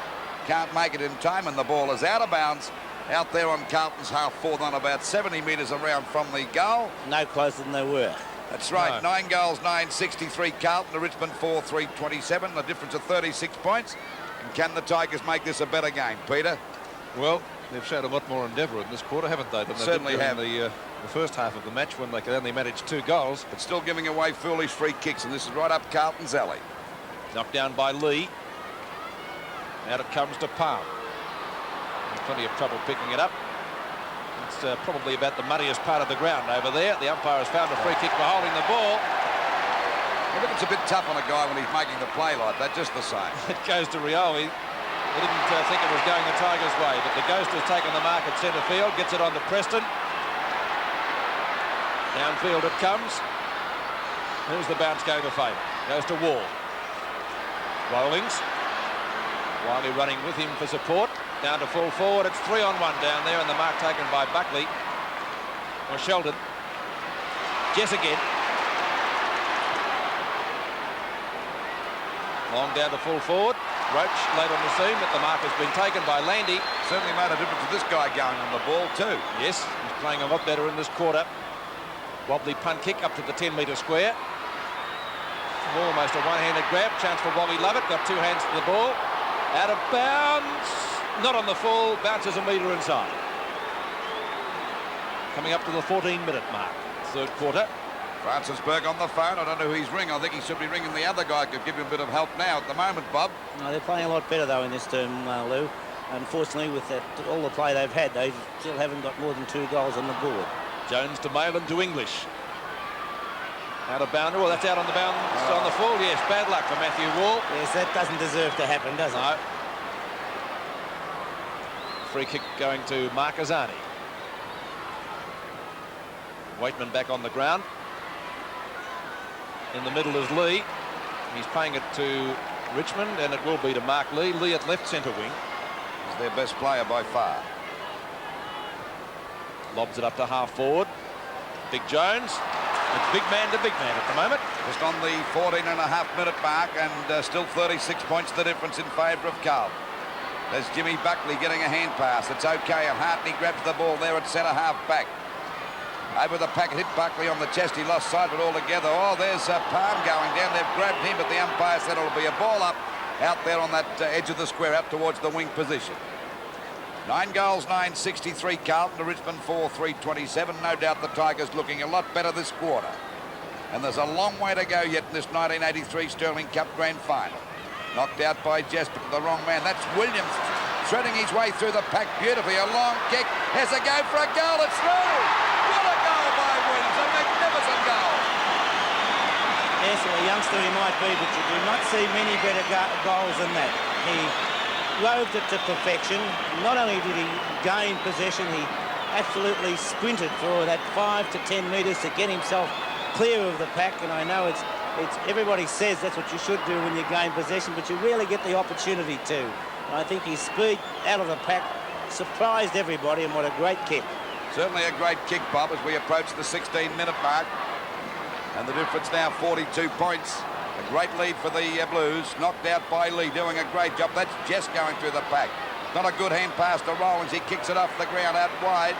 Can't make it in time, and the ball is out of bounds. Out there on Carlton's half forward on about 70 metres around from the goal. No closer than they were. That's right. No. 9 goals, 963 Carlton to Richmond 4-3-27. The difference of 36 points. And can the Tigers make this a better game, Peter? Well, they've shown a lot more endeavour in this quarter, haven't they? Than they certainly did have. The first half of the match when they could only manage 2 goals. But still giving away foolish free kicks, and this is right up Carlton's alley. Knocked down by Lee. Out it comes to Palm. Plenty of trouble picking it up. It's probably about the muddiest part of the ground over there. The umpire has found a free kick for holding the ball. I think it's a bit tough on a guy when he's making the play like that, just the same. It goes to Rioli. He didn't think it was going the Tigers' way, but the Ghost has taken the mark at centre field, gets it on to Preston. Downfield it comes. Who's the bounce going to favour? Goes to Wall. Rollings. Wiley running with him for support. Down to full forward. It's 3-on-1 down there, and the mark taken by Buckley. Or Sheldon. Jess again. Long down to full forward. Roach late on the scene, but the mark has been taken by Landy. Certainly made a difference to this guy going on the ball too. Yes, he's playing a lot better in this quarter. Wobbly punt kick up to the 10-metre square. Almost a one-handed grab. Chance for Woggy Lovett. Got 2 hands to the ball. Out of bounds. Not on the full. Bounces a metre inside. Coming up to the 14-minute mark. Third quarter. Francis Berg on the phone. I don't know who he's ringing. I think he should be ringing the other guy. Could give him a bit of help now at the moment, Bob. No, they're playing a lot better, though, in this term, Lou. Unfortunately, with all the play they've had, they still haven't got more than 2 goals on the board. Jones to Malin to English. Out of boundary. Well, that's out on the bounds on the full. Yes, bad luck for Matthew Wall. Yes, that doesn't deserve to happen, does it? No. Free kick going to Marcazani. Waitman back on the ground. In the middle is Lee. He's paying it to Richmond, and it will be to Mark Lee. Lee at left centre wing. He's their best player by far. Lobs it up to half forward. Big Jones. It's big man to big man at the moment. Just on the 14.5-minute mark, and still 36 points the difference in favour of Carlton. There's Jimmy Buckley getting a hand pass. It's okay, and Hartney grabs the ball there at centre half back. Over the packet, hit Buckley on the chest. He lost sight of it altogether. Oh, there's Palm going down. They've grabbed him, but the umpire said it'll be a ball up out there on that edge of the square, out towards the wing position. 9 goals, 963 Carlton to Richmond 4-3-27. No doubt the Tigers looking a lot better this quarter. And there's a long way to go yet in this 1983 Sterling Cup Grand Final. Knocked out by Jesper to the wrong man. That's Williams threading his way through the pack beautifully. A long kick. Has a go for a goal. It's through. What a goal by Williams. A magnificent goal. Yes, well, a youngster he might be, but you do not see many better goals than that. He roved it to perfection. Not only did he gain possession, he absolutely sprinted for that 5 to 10 metres to get himself clear of the pack. And I know it's everybody says that's what you should do when you gain possession, but you rarely get the opportunity to. And I think his speed out of the pack surprised everybody, and what a great kick. Certainly a great kick, Bob, as we approach the 16-minute mark. And the difference now 42 points. A great lead for the Blues. Knocked out by Lee, doing a great job. That's Jess going through the pack. Not a good hand pass to Rollins. He kicks it off the ground out wide.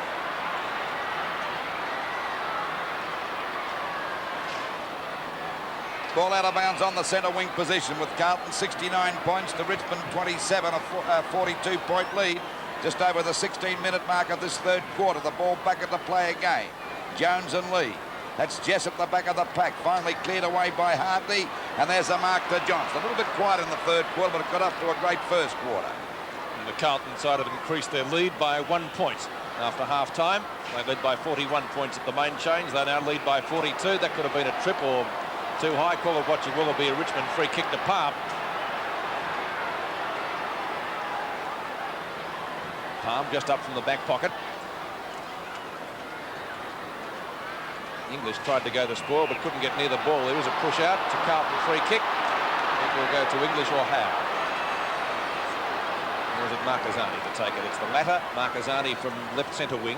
Ball out of bounds on the centre wing position, with Carlton 69 points to Richmond 27, a 42-point lead. Just over the 16-minute mark of this third quarter. The ball back at the play again. Jones and Lee. That's Jess at the back of the pack. Finally cleared away by Hartley. And there's a mark to Johnson. A little bit quiet in the third quarter, but it got off to a great first quarter. And the Carlton side have increased their lead by 1 point after half-time. They led by 41 points at the main change. They now lead by 42. That could have been a trip or too high. Call it what you will. It'll be a Richmond free kick to Palm. Palm just up from the back pocket. English tried to go to spoil but couldn't get near the ball. There was a push out. It's a Carlton free kick. It will go to English or Howe. Or is it Marquezani to take it? It's the latter. Marquezani from left centre wing.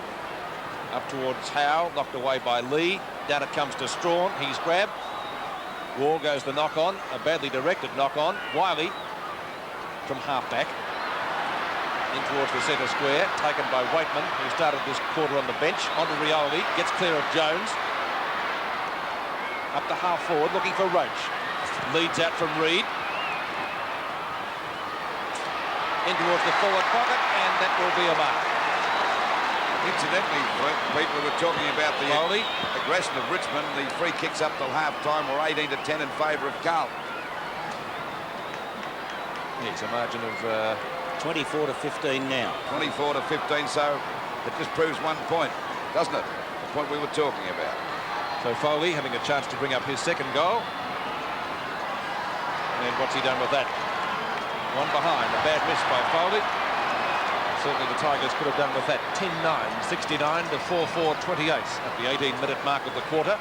Up towards Howe. Knocked away by Lee. Down it comes to Strawn. He's grabbed. Wall goes the knock-on. A badly directed knock-on. Wiley from half-back. In towards the centre square, taken by Waitman, who started this quarter on the bench. On to Rioli, gets clear of Jones. Up to half forward, looking for Roach. Leads out from Reid. In towards the forward pocket, and that will be a mark. Incidentally, people were talking about the aggression of Richmond. The free kicks up till half-time were 18-10 in favour of Carlton. Yes, a margin of 24-15 now. 24-15, so it just proves 1 point, doesn't it? The point we were talking about. So Foley having a chance to bring up his second goal. And what's he done with that? One behind, a bad miss by Foley. Certainly the Tigers could have done with that. 10-9, 69 to 4-4-28 at the 18-minute mark of the quarter.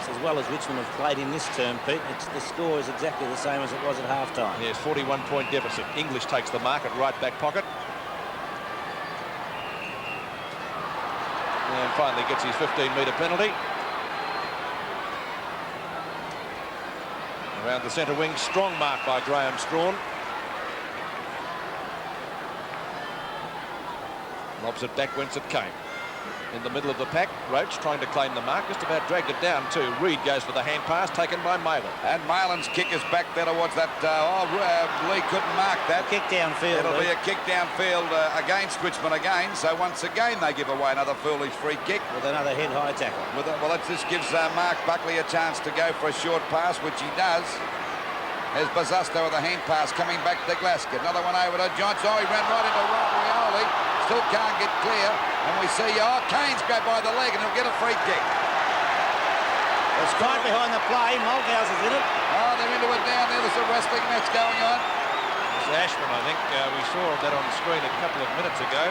As well as Richmond have played in this term, Pete, the score is exactly the same as it was at half-time. Yes, 41-point deficit. English takes the mark at right back pocket. And finally gets his 15-metre penalty. Around the centre wing, strong mark by Graham Strawn. Lobs it back whence it came. In the middle of the pack, Roach trying to claim the mark, just about dragged it down too. Reid goes for the hand pass, taken by Malin. And Malin's kick is back there towards that. Lee couldn't mark that. Kick downfield. It'll be a kick downfield against Richmond again. So once again they give away another foolish free kick. With another head-high tackle. Well, that just gives Mark Buckley a chance to go for a short pass, which he does. There's Bazasto with a hand pass coming back to Glasgow. Another one over to Johnson. Oh, he ran right into Rioli. Still can't get clear. And we see, Kane's grabbed by the leg and he'll get a free kick. It's right behind the play. Malthouse is in it. Oh, they're into it down there. There's a wrestling match going on. It's Ashman, I think. We saw that on the screen a couple of minutes ago.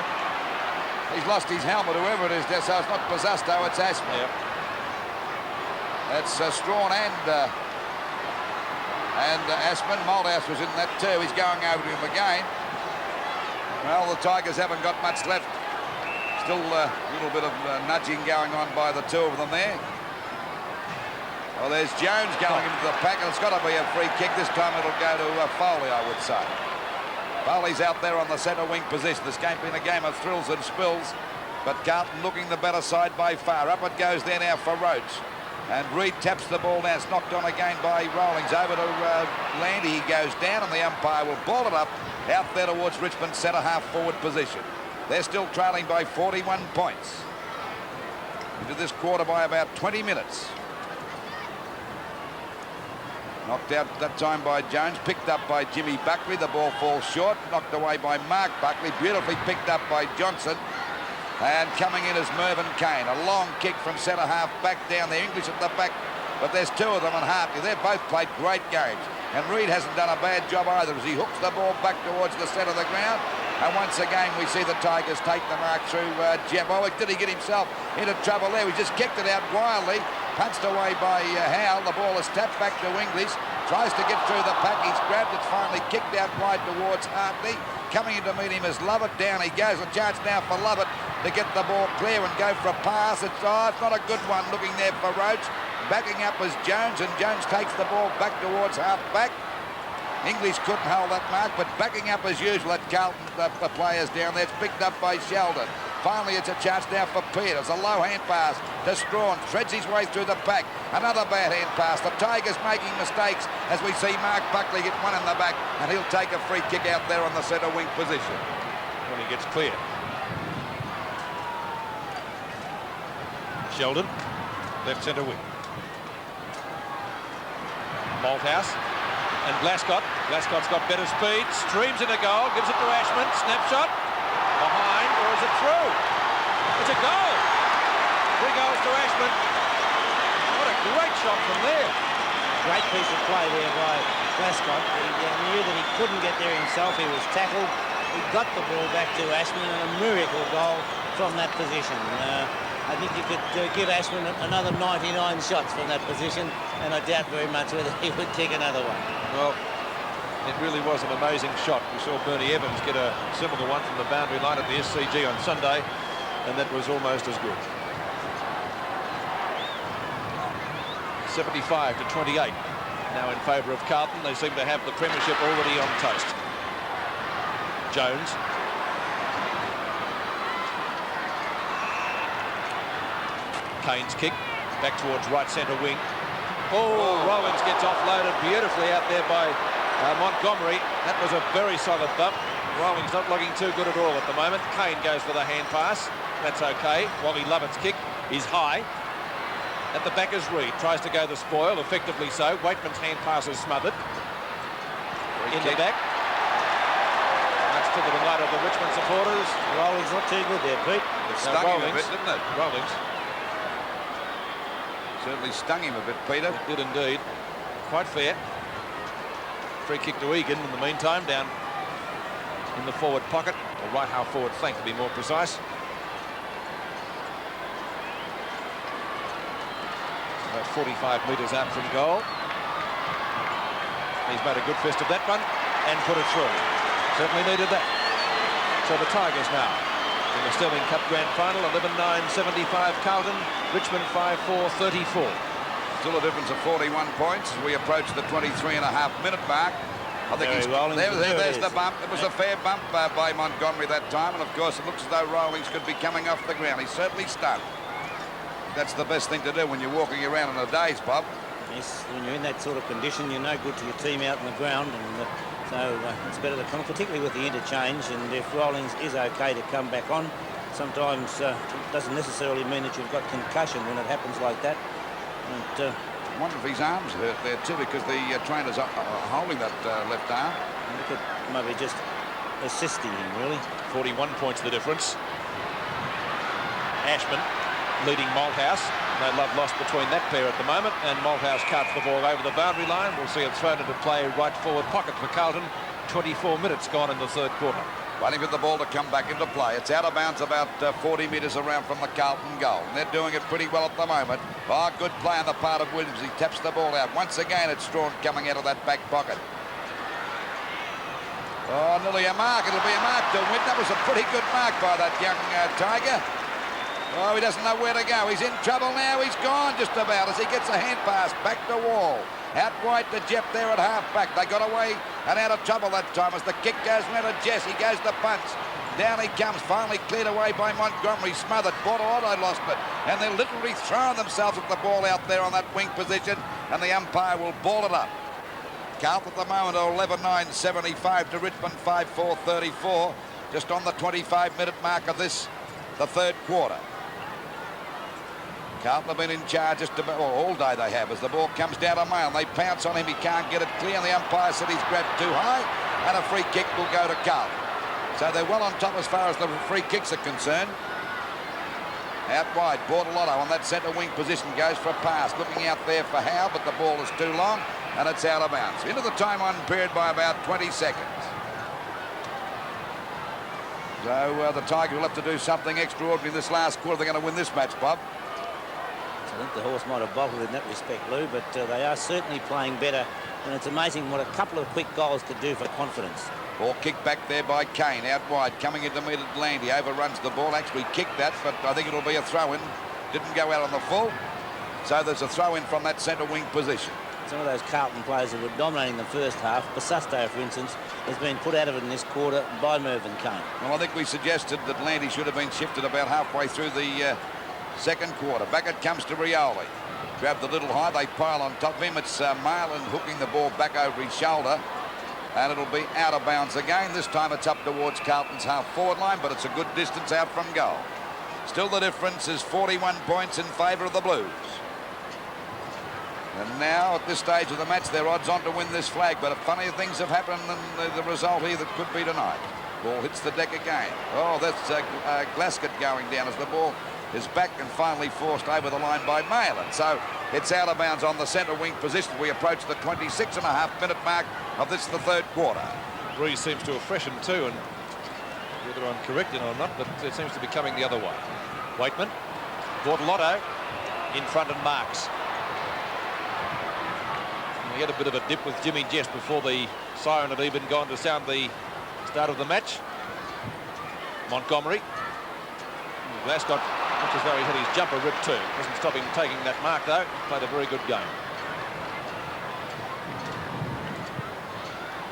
He's lost his helmet, whoever it is there, so it's not Bazasto, it's Ashman. Yep. That's Strawn and Ashman. Malthouse was in that too. He's going over to him again. Well, the Tigers haven't got much left. Still a little bit of nudging going on by the two of them there. Well, there's Jones going into the pack, and it's got to be a free kick. This time it'll go to Foley, I would say. Foley's out there on the centre wing position. This game being a game of thrills and spills, but Carlton looking the better side by far. Up it goes there now for Roach. And Reid taps the ball now. It's knocked on again by Rawlings. Over to Landy. He goes down, and the umpire will ball it up out there towards Richmond's centre half forward position. They're still trailing by 41 points. Into this quarter by about 20 minutes. Knocked out that time by Jones. Picked up by Jimmy Buckley. The ball falls short. Knocked away by Mark Buckley. Beautifully picked up by Johnson. And coming in is Mervyn Kane. A long kick from centre half back down there. English at the back. But there's two of them and Hartley. They've both played great games. And Reid hasn't done a bad job either as he hooks the ball back towards the centre of the ground. And once again, we see the Tigers take the mark through Jeff. Oh, did he get himself into trouble there? He just kicked it out wildly. Punched away by Howe. The ball is tapped back to English. Tries to get through the pack. He's grabbed it, finally kicked out wide towards Hartley. Coming in to meet him is Lovett. Down he goes. A chance now for Lovett to get the ball clear and go for a pass. It's not a good one looking there for Roach. Backing up is Jones, and Jones takes the ball back towards half-back. English couldn't hold that mark, but backing up as usual at Carlton, the players down there. It's picked up by Sheldon. Finally, it's a chance now for Peters. A low hand pass to Strawn. Threads his way through the pack. Another bad hand pass. The Tigers making mistakes as we see Mark Buckley get one in the back, and he'll take a free kick out there on the centre wing position. When he gets clear. Sheldon, left centre wing. Malthouse and Glascott. Glascott's got better speed. Streams in a goal. Gives it to Ashman. Snapshot. Behind, or is it through? It's a goal. 3 goals to Ashman. What a great shot from there. Great piece of play there by Glascott. He knew that he couldn't get there himself. He was tackled. He got the ball back to Ashman, and a miracle goal from that position. I think you could give Ashman another 99 shots from that position, and I doubt very much whether he would kick another one. Well, it really was an amazing shot. We saw Bernie Evans get a similar one from the boundary line at the SCG on Sunday, and that was almost as good. 75 to 28 now in favour of Carlton. They seem to have the premiership already on toast. Jones. Kane's kick back towards right centre wing. Oh, Rawlings gets offloaded beautifully out there by Montgomery. That was a very solid bump. Rawlings not looking too good at all at the moment. Kane goes for the hand pass. That's okay. Wally Lovett's kick is high. At the back is Reid. Tries to go the spoil, effectively so. Waitman's hand pass is smothered. In the back. That's to the delight of the Richmond supporters. Rawlings not too good there, Pete. It stung him a bit, didn't it? Rawlings. Certainly stung him a bit, Peter. It did indeed. Quite fair. Free kick to Egan in the meantime, down in the forward pocket, or right half forward flank to be more precise. About 45 metres out from goal. He's made a good fist of that one and put it through. Certainly needed that. So the Tigers now in the Sterling Cup Grand Final, 11-9-75 Carlton, Richmond 5-4-34. Still a difference of 41 points as we approach the 23.5-minute mark. I think there's the bump. It was a fair bump by Montgomery that time, and of course it looks as though Rawlings could be coming off the ground. He's certainly stunned. That's the best thing to do when you're walking around in a daze, Bob. Yes, when you're in that sort of condition, you're no good to your team out on the ground, and so it's better to come, particularly with the interchange. And if Rawlings is okay to come back on, sometimes it doesn't necessarily mean that you've got concussion when it happens like that. And, I wonder if his arm's hurt there too, because the trainer's holding that left arm. Look at maybe just assisting him, really. 41 points the difference. Ashman leading Malthouse. No love lost between that pair at the moment, and Malthouse carts the ball over the boundary line. We'll see it thrown into play right forward pocket for Carlton. 24 minutes gone in the third quarter. Waiting for the ball to come back into play. It's out of bounds about 40 metres around from the Carlton goal. And they're doing it pretty well at the moment. Oh, good play on the part of Williams. He taps the ball out. Once again, it's Strawn coming out of that back pocket. Oh, nearly a mark. It'll be a mark to win. That was a pretty good mark by that young Tiger. Oh, he doesn't know where to go. He's in trouble now. He's gone just about as he gets a hand pass back to Wall. Out wide to Jeff there at half-back. They got away and out of trouble that time as the kick goes round to Jess. He goes to punch. Down he comes, finally cleared away by Montgomery. Smothered. Bortolotto lost it. And they're literally throwing themselves at the ball out there on that wing position. And the umpire will ball it up. Carlton at the moment are 11-9-75 to Richmond 5-4-34. Just on the 25-minute mark of this, the third quarter. Carlton have been in charge just about all day they have as the ball comes down to Mail. They pounce on him. He can't get it clear. And the umpire said he's grabbed too high. And a free kick will go to Carlton. So they're well on top as far as the free kicks are concerned. Out wide, Bortolotto on that centre wing position goes for a pass. Looking out there for Howe, but the ball is too long. And it's out of bounds. Into the time on period by about 20 seconds. So the Tigers will have to do something extraordinary in this last quarter. They're going to win this match, Bob. I think the horse might have bobbled in that respect, Lou, but they are certainly playing better. And it's amazing what a couple of quick goals could do for confidence. Ball kicked back there by Kane, out wide, coming into mid land. He overruns the ball, actually kicked that, but I think it'll be a throw-in. Didn't go out on the full. So there's a throw-in from that centre wing position. Some of those Carlton players that were dominating the first half, Basusto, for instance, has been put out of it in this quarter by Mervyn Kane. Well, I think we suggested that Landy should have been shifted about halfway through the second quarter. Back it comes to Rioli. Grabbed a little high. They pile on top of him. It's Marlin hooking the ball back over his shoulder. And it'll be out of bounds again. This time it's up towards Carlton's half-forward line, but it's a good distance out from goal. Still the difference is 41 points in favour of the Blues. And now, at this stage of the match, they're odds on to win this flag. But funny things have happened in the result here that could be tonight. Ball hits the deck again. Oh, that's Glasgow going down as the ball is back and finally forced over the line by Malin. So it's out of bounds on the centre wing position. We approach the 26.5-minute mark of this, the third quarter. Rees seems to have freshened too, and whether I'm correct or not, but it seems to be coming the other way. Waitman Bortolotto in front and marks. We had a bit of a dip with Jimmy just before the siren had even gone to sound the start of the match. Montgomery. Glasgow, much as though he had his jumper ripped too. Doesn't stop him taking that mark though. Played a very good game.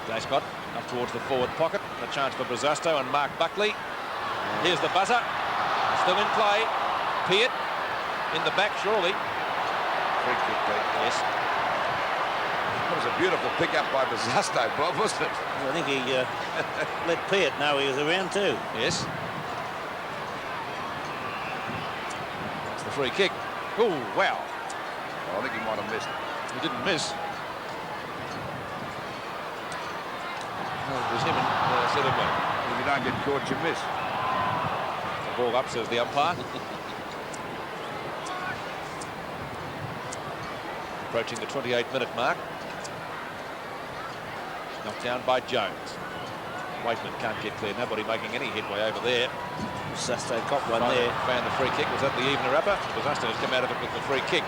Glasgow up towards the forward pocket. A chance for Brazasto and Mark Buckley. Here's the buzzer. Still in play. Peart in the back, surely. Free kick, Pete. Yes. That was a beautiful pick-up by Brazasto, Bob, wasn't it? I think he let Peart know he was around too. Yes. That's the free kick. Oh, wow. Oh, I think he might have missed it. He didn't miss. Well, it was him and said him. If you don't get caught, you miss. The ball up, says the umpire. Approaching the 28-minute mark. Knocked down by Jones. Waitman can't get clear. Nobody making any headway over there. Susto got one there. Found the free kick. Was that the evener upper? Susto has come out of it with the free kick.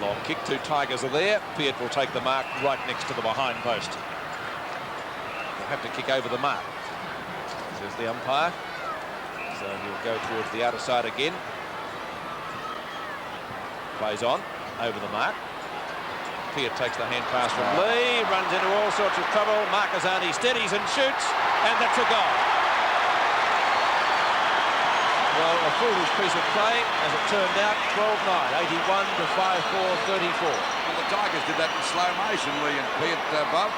Long kick. Two Tigers are there. Peart will take the mark right next to the behind post. They'll have to kick over the mark, says the umpire. So he'll go towards the outer side again. Plays on, over the mark. Peart takes the hand pass from Lee, runs into all sorts of trouble. Marcasani steadies and shoots, and that's a goal. Well, a foolish piece of play, as it turned out, 12-9, 81 to 5-4, 34. Well, the Tigers did that in slow motion, Lee and Peart, Bob.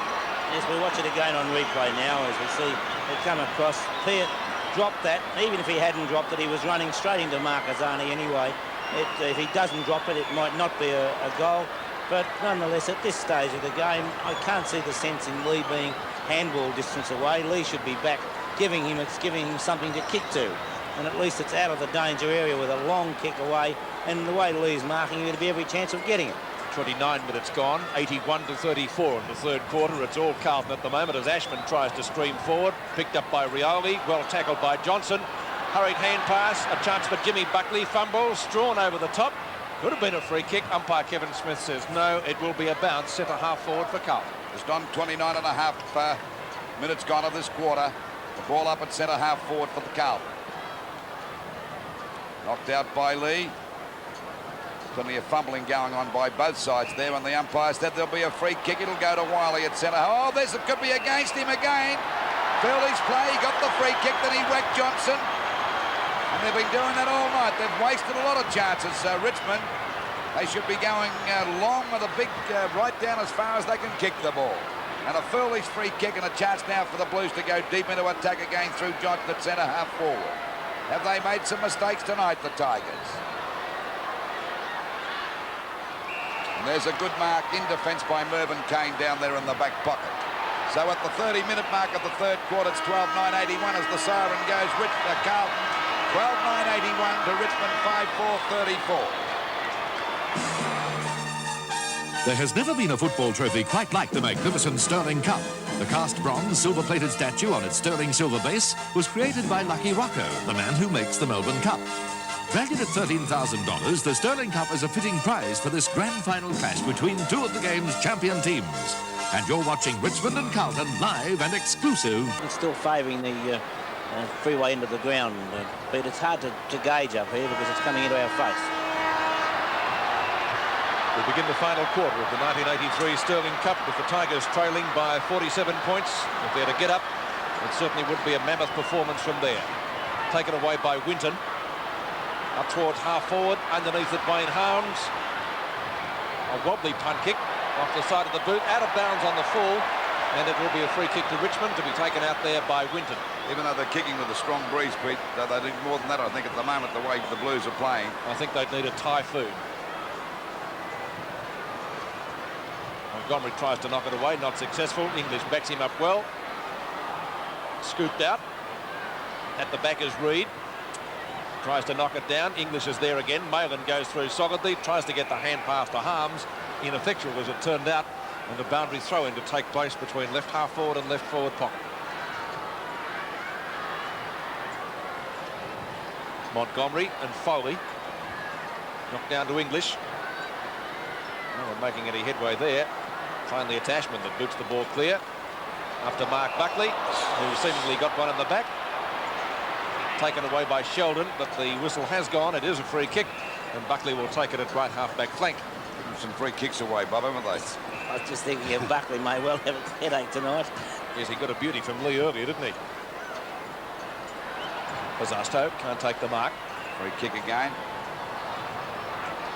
Yes, we watch it again on replay now as we see it come across. Peart dropped that. Even if he hadn't dropped it, he was running straight into Marcasani anyway. If he doesn't drop it, it might not be a goal. But nonetheless, at this stage of the game, I can't see the sense in Lee being handball distance away. Lee should be back, giving him something to kick to. And at least it's out of the danger area with a long kick away. And the way Lee's marking, he'll be every chance of getting it. 29 minutes gone, 81 to 34 in the third quarter. It's all Carlton at the moment as Ashman tries to stream forward. Picked up by Rioli, well tackled by Johnson. Hurried hand pass, a chance for Jimmy Buckley. Fumble, Strawn over the top. Could have been a free kick. Umpire Kevin Smith says no, it will be a bounce. Centre half forward for Carlton. Just on 29 and a half minutes gone of this quarter. The ball up at centre half forward for the Carlton. Knocked out by Lee. Plenty of fumbling going on by both sides there, and the umpire said there'll be a free kick. It'll go to Wiley at centre. Oh, it could be against him again. Fairley's play, he got the free kick, then he whacked Johnson. And they've been doing that all night. They've wasted a lot of chances, Richmond. They should be going long with a big right down as far as they can kick the ball. And a Fairley's free kick and a chance now for the Blues to go deep into attack again through Johnson at centre half forward. Have they made some mistakes tonight, the Tigers? And there's a good mark in defence by Mervyn Kane down there in the back pocket. So at the 30-minute mark of the third quarter, it's 12-9-81 as the siren goes. Carlton 12-9-81 to Richmond 5-4-34. There has never been a football trophy quite like the magnificent Sterling Cup. The cast bronze silver-plated statue on its sterling silver base was created by Lucky Rocco, the man who makes the Melbourne Cup. Valued at $13,000, the Sterling Cup is a fitting prize for this grand final clash between two of the game's champion teams. And you're watching Richmond and Carlton live and exclusive. It's still favouring the freeway end of the ground, but it's hard to gauge up here because it's coming into our face. We begin the final quarter of the 1983 Sterling Cup with the Tigers trailing by 47 points. If they're to get up, it certainly would be a mammoth performance from there. Taken away by Winton. Up towards half forward, underneath it Wayne Holmes. A wobbly punt kick off the side of the boot, out of bounds on the full, and it will be a free kick to Richmond to be taken out there by Winton. Even though they're kicking with a strong breeze, Pete, they need more than that, I think, at the moment, the way the Blues are playing. I think they'd need a typhoon. Montgomery tries to knock it away, not successful. English backs him up well. Scooped out. At the back is Reid. Tries to knock it down. English is there again. Malin goes through solidly. Tries to get the hand pass to Harms. Ineffectual as it turned out. And the boundary throw-in to take place between left half forward and left forward pocket. Montgomery and Foley. Knocked down to English. Not making any headway there. Finally, Attachment that boots the ball clear. After Mark Buckley, who seemingly got one in the back. Taken away by Sheldon, but the whistle has gone. It is a free kick, and Buckley will take it at right half-back flank. Some free kicks away, Bob, haven't they? I was just thinking of Buckley may well have a headache tonight. Yes, he got a beauty from Lee earlier, didn't he? Pizzasto can't take the mark. Free kick again.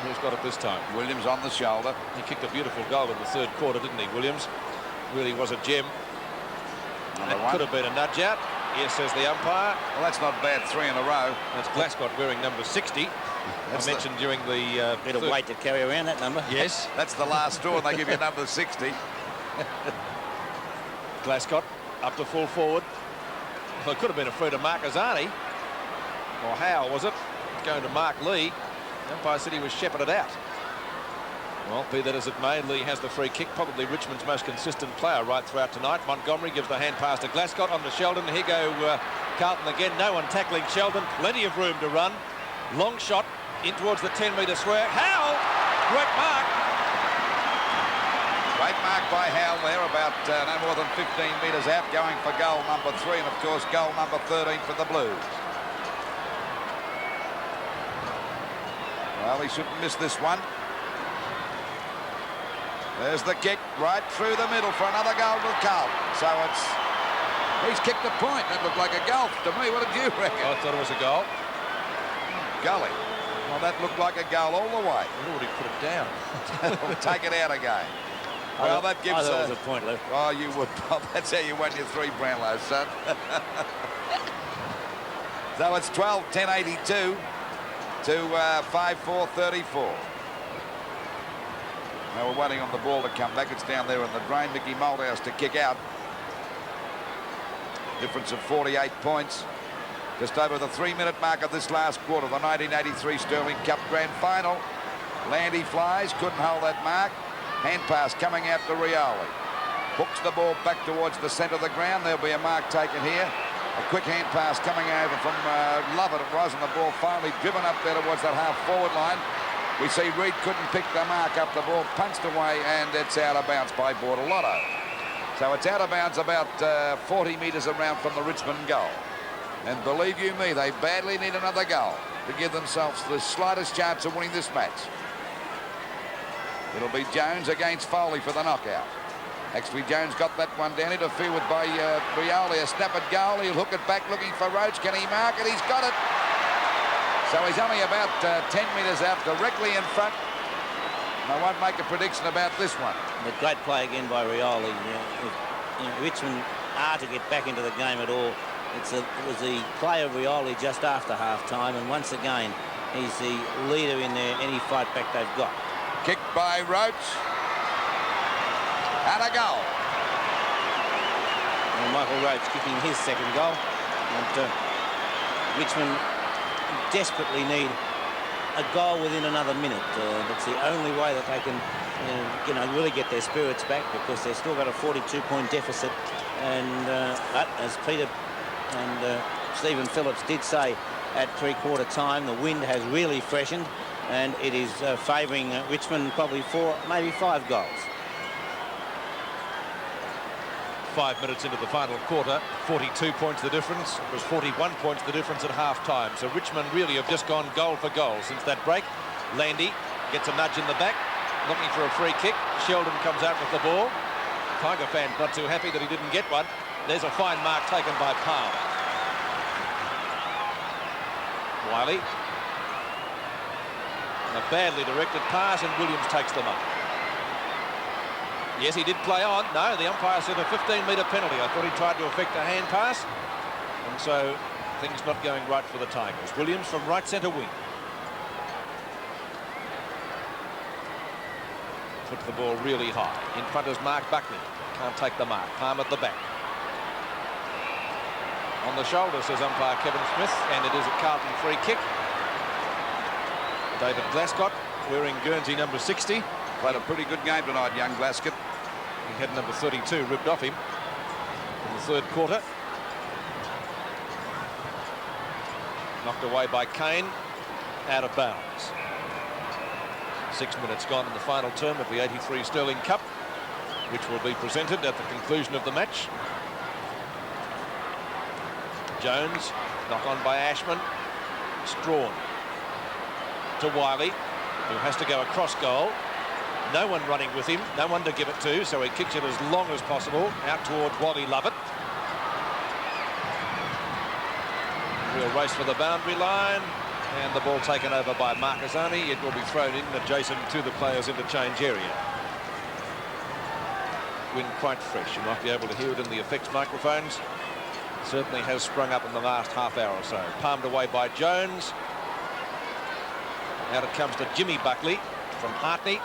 Who's got it this time? Williams on the shoulder. He kicked a beautiful goal in the third quarter, didn't he, Williams? Really was a gem. That could have been a nudge out. Yes, says the umpire. Well, that's not bad, 3 in a row. That's Glascott wearing number 60. I mentioned during the... bit of weight to carry around that number. Yes. That's the last straw, and they give you number 60. Glascott up to full forward. Well, it could have been a free to Marcazani. Or Howe, was it? Going to Mark Lee. The umpire said he was shepherded out. Well, be that as it may, Lee has the free kick. Probably Richmond's most consistent player right throughout tonight. Montgomery gives the hand pass to Glascott on to Sheldon. Here go Carlton again. No one tackling Sheldon. Plenty of room to run. Long shot in towards the 10-metre square. Howe! Great mark. Great mark by Howe there, about no more than 15 metres out, going for goal number 3, and of course goal number 13 for the Blues. Well, he shouldn't miss this one. There's the kick right through the middle for another goal to Carlton. So he's kicked a point. That looked like a goal to me. What did you reckon? I thought it was a goal. Golly. Well, that looked like a goal all the way. He'd already put it down. Take it out again. Well, that gives... I thought it was a point, Lou. Oh, you would, Bob. That's how you won your 3 Brownlows, son. So it's 12-10-82 to 5-4-34. Now we're waiting on the ball to come back. It's down there in the drain. Mickey Malthouse to kick out. Difference of 48 points. Just over the 3-minute mark of this last quarter, the 1983 Sterling Cup Grand Final. Landy flies, couldn't hold that mark. Hand pass coming out to Rioli. Hooks the ball back towards the centre of the ground. There'll be a mark taken here. A quick hand pass coming over from Lovett, it was, and the ball finally driven up there towards that half-forward line. We see Reid couldn't pick the mark up. The ball punched away, and it's out of bounds by Bortolotto. So it's out of bounds about 40 metres around from the Richmond goal. And believe you me, they badly need another goal to give themselves the slightest chance of winning this match. It'll be Jones against Foley for the knockout. Actually, Jones got that one down, interfered by Rioli. A snap at goal. He'll hook it back looking for Roach. Can he mark it? He's got it. So he's only about 10 metres out, directly in front. And I won't make a prediction about this one. A great play again by Rioli. If Richmond are to get back into the game at all, it was the play of Rioli just after half-time, and once again, he's the leader in any fight back they've got. Kicked by Roach. And a goal. And Michael Roach kicking his second goal. And Richmond desperately need a goal within another minute. That's the only way that they can, really get their spirits back, because they've still got a 42-point deficit. And as Peter and Stephen Phillips did say at three-quarter time, the wind has really freshened, and it is favouring Richmond probably 4, maybe 5 goals. 5 minutes into the final quarter, 42 points the difference. It was 41 points the difference at half-time. So Richmond really have just gone goal for goal since that break. Landy gets a nudge in the back, looking for a free kick. Sheldon comes out with the ball. Tiger fan's not too happy that he didn't get one. There's a fine mark taken by Palmer. Wiley. A badly directed pass, and Williams takes them up. Yes, he did play on. No, the umpire said a 15-metre penalty. I thought he tried to effect a hand pass. And so things not going right for the Tigers. Williams from right centre wing. Puts the ball really high. In front is Mark Buckley. Can't take the mark. Palmer at the back. On the shoulder, says umpire Kevin Smith, and it is a Carlton free kick. David Glascott wearing Guernsey number 60. Played a pretty good game tonight, young Glascott. He had number 32 ripped off him in the third quarter. Knocked away by Kane, out of bounds. 6 minutes gone in the final term of the 83 Sterling Cup, which will be presented at the conclusion of the match. Jones, knock on by Ashman. It's drawn to Wiley, who has to go across goal. No one running with him, no one to give it to, so he kicks it as long as possible out towards Wally Lovett. Real race for the boundary line, and the ball taken over by Marcasani. It will be thrown in adjacent to the players' interchange area. Wind quite fresh. You might be able to hear it in the effects microphones. Certainly has sprung up in the last half hour or so. Palmed away by Jones. Out it comes to Jimmy Buckley from Hartney.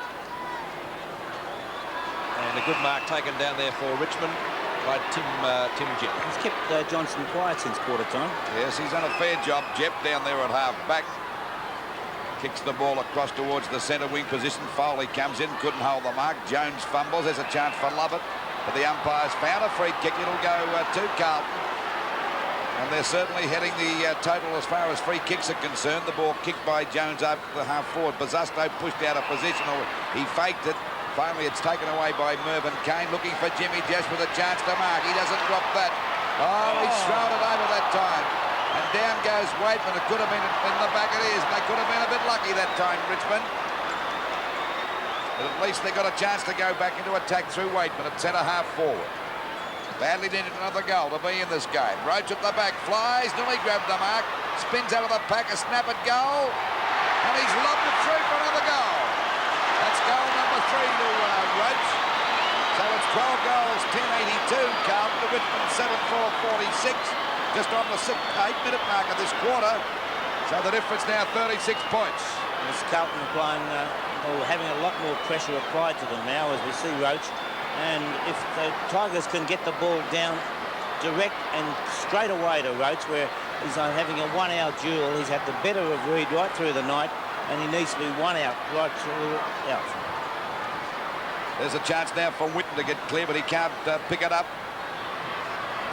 And a good mark taken down there for Richmond by Tim Jep. He's kept Johnston quiet since quarter time. Yes, he's done a fair job, Jep, down there at half back. Kicks the ball across towards the centre wing position. Foley comes in, couldn't hold the mark. Jones fumbles. There's a chance for Lovett. But the umpire's found a free kick. It'll go to Carlton. And they're certainly heading the total as far as free kicks are concerned. The ball kicked by Jones over the half forward. Bazasto pushed out of position, or he faked it. Finally, it's taken away by Mervyn Kane, looking for Jimmy Jess with a chance to mark. He doesn't drop that. Oh, he's thrown it over that time. And down goes Waitman. It could have been in the back. It is. And they could have been a bit lucky that time, Richmond. But at least they got a chance to go back into attack through Waitman at centre half forward. Badly needed another goal to be in this game. Roach at the back, flies, nearly grabbed the mark, spins out of the pack, a snap at goal, and he's lobbed it through for another goal. That's goal number 3 to Roach. So it's 12 goals, 10-82. Carlton to Richmond 7-4-46, just on the 8-minute mark of this quarter. So the difference now 36 points. As Carlton playing, having a lot more pressure applied to them now, as we see Roach. And if the Tigers can get the ball down direct and straight away to Roach, where he's having a 1 hour duel, he's had the better of Reid right through the night, and he needs to be 1 out right through out. There's a chance now for Witten to get clear, but he can't pick it up.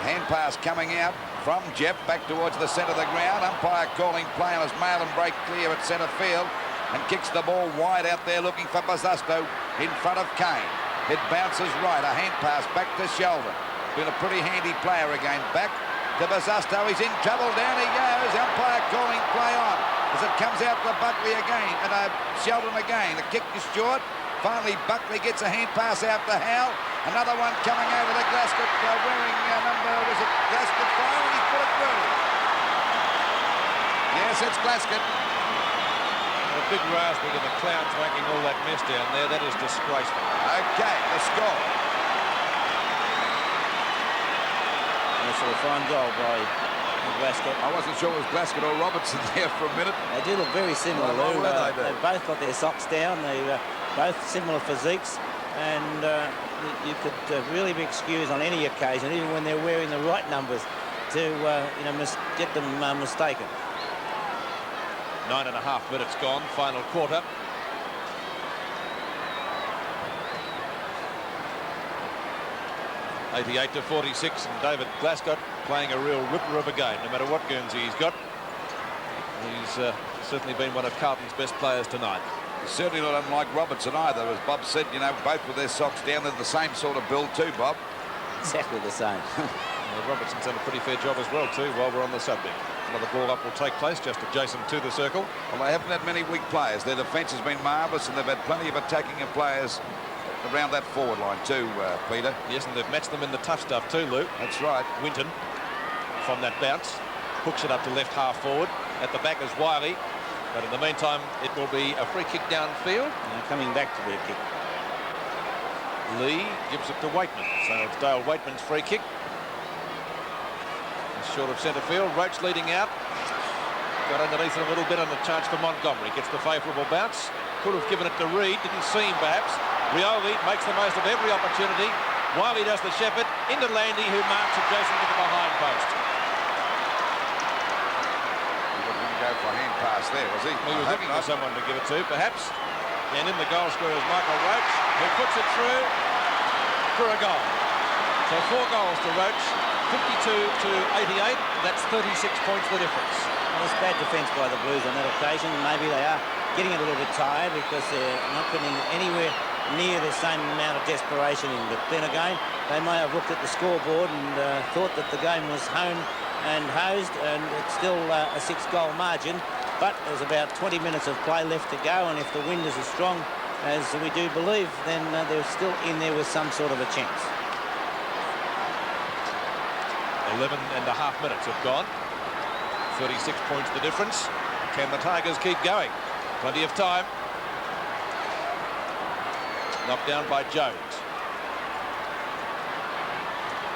Hand pass coming out from Jep back towards the centre of the ground. Umpire calling play on his mail and break clear at centre field, and kicks the ball wide out there looking for Bazasto in front of Kane. It bounces right, a hand pass back to Sheldon. Been a pretty handy player again. Back to Bazasto, he's in trouble, down he goes. Umpire calling play on as it comes out to Buckley again, and Sheldon again. The kick is short. Finally, Buckley gets a hand pass out to Howe. Another one coming over to Glasgow, wearing number, was it Glasgow 5, and he put it through. Yes, it's Glasgow. A big raspberry to the clouds making all that mess down there. That is disgraceful. Okay, the score. That's a fine goal by Glasgow. I wasn't sure it was Glasgow or Robertson there for a minute. They do look very similar, Lou. They do. They've both got their socks down. They're both similar physiques, and you could really be excused on any occasion, even when they're wearing the right numbers, to get them mistaken. 9.5 minutes gone, final quarter. (88-46), and David Glasgow playing a real ripper of a game, no matter what Guernsey he's got. He's certainly been one of Carlton's best players tonight. Certainly not unlike Robertson either. As Bob said, you know, both with their socks down, they're the same sort of build too, Bob. Exactly the same. Well, Robertson's done a pretty fair job as well too, while we're on the subject. Another ball up will take place just adjacent to the circle. Well, they haven't had many weak players. Their defence has been marvellous, and they've had plenty of attacking players around that forward line too, Peter. Yes, and they've matched them in the tough stuff too, Lou. That's right. Winton, from that bounce, hooks it up to left half forward. At the back is Wiley, but in the meantime, it will be a free kick downfield. Coming back to be a kick. Lee gives it to Waitman, so it's Dale Waitman's free kick. Short of centre field. Roach leading out. Got underneath it a little bit, and a chance for Montgomery. Gets the favourable bounce. Could have given it to Reid. Didn't see him perhaps. Rioli makes the most of every opportunity. Wiley does the shepherd into Landy, who marks adjacent to the behind post. He didn't go for a hand pass there, was he? He was looking for someone to give it to, perhaps. And in the goal scorer is Michael Roach, who puts it through for a goal. So 4 goals to Roach. 52-88, that's 36 points the difference. It's bad defence by the Blues on that occasion. Maybe they are getting a little bit tired because they're not putting anywhere near the same amount of desperation in. But then again, they may have looked at the scoreboard and thought that the game was honed and hosed, and it's still a 6-goal margin. But there's about 20 minutes of play left to go, and if the wind is as strong as we do believe, then they're still in there with some sort of a chance. 11.5 minutes have gone. 36 points the difference. Can the Tigers keep going? Plenty of time. Knocked down by Jones.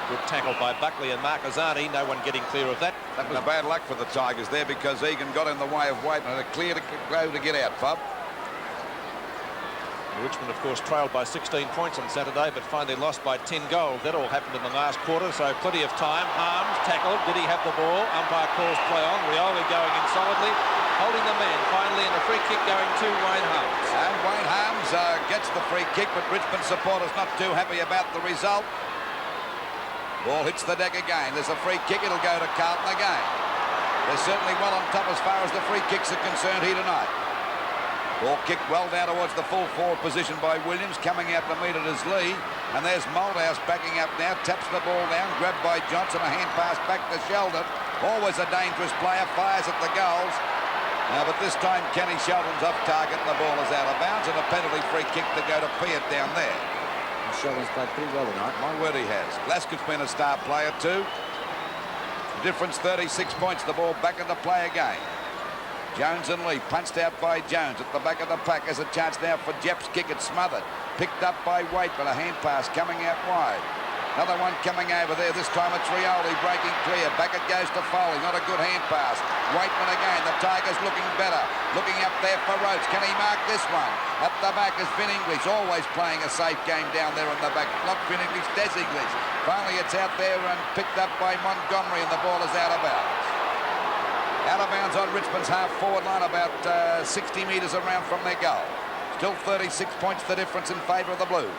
Good tackle by Buckley and Marquezani. No one getting clear of that. That was bad luck for the Tigers there because Egan got in the way of White and had a clear to go to get out, Bob. Richmond, of course, trailed by 16 points on Saturday, but finally lost by 10 goals. That all happened in the last quarter, so plenty of time. Harms tackled. Did he have the ball? Umpire calls play on. Rioli going in solidly, holding the man finally, and a free kick going to Wayne Harms. And Wayne Harms gets the free kick, but Richmond supporters not too happy about the result. Ball hits the deck again. There's a free kick. It'll go to Carlton again. They're certainly well on top as far as the free kicks are concerned here tonight. Ball kicked well down towards the full forward position by Williams. Coming out to meet it is Lee. And there's Moldhouse backing up now. Taps the ball down. Grabbed by Johnson. A hand pass back to Sheldon. Always a dangerous player. Fires at the goals. But this time Kenny Sheldon's off target and the ball is out of bounds. And a penalty free kick to go to Peart down there. Sheldon's played pretty well tonight. My word, he has. Glasgow been a star player too. Difference 36 points. The ball back into play again. Jones and Lee punched out by Jones at the back of the pack. There's a chance now for Jepp's kick. It's smothered. Picked up by Waite, but a hand pass coming out wide. Another one coming over there. This time it's Rioli breaking clear. Back it goes to Foley. Not a good hand pass. Waitman again. The Tigers looking better. Looking up there for Rhodes. Can he mark this one? At the back is Finn English. Always playing a safe game down there in the back. Not Finn English, Des English. Finally it's out there and picked up by Montgomery, and the ball is out of bounds. Out of bounds on Richmond's half-forward line, about 60 metres around from their goal. Still 36 points the difference in favour of the Blues.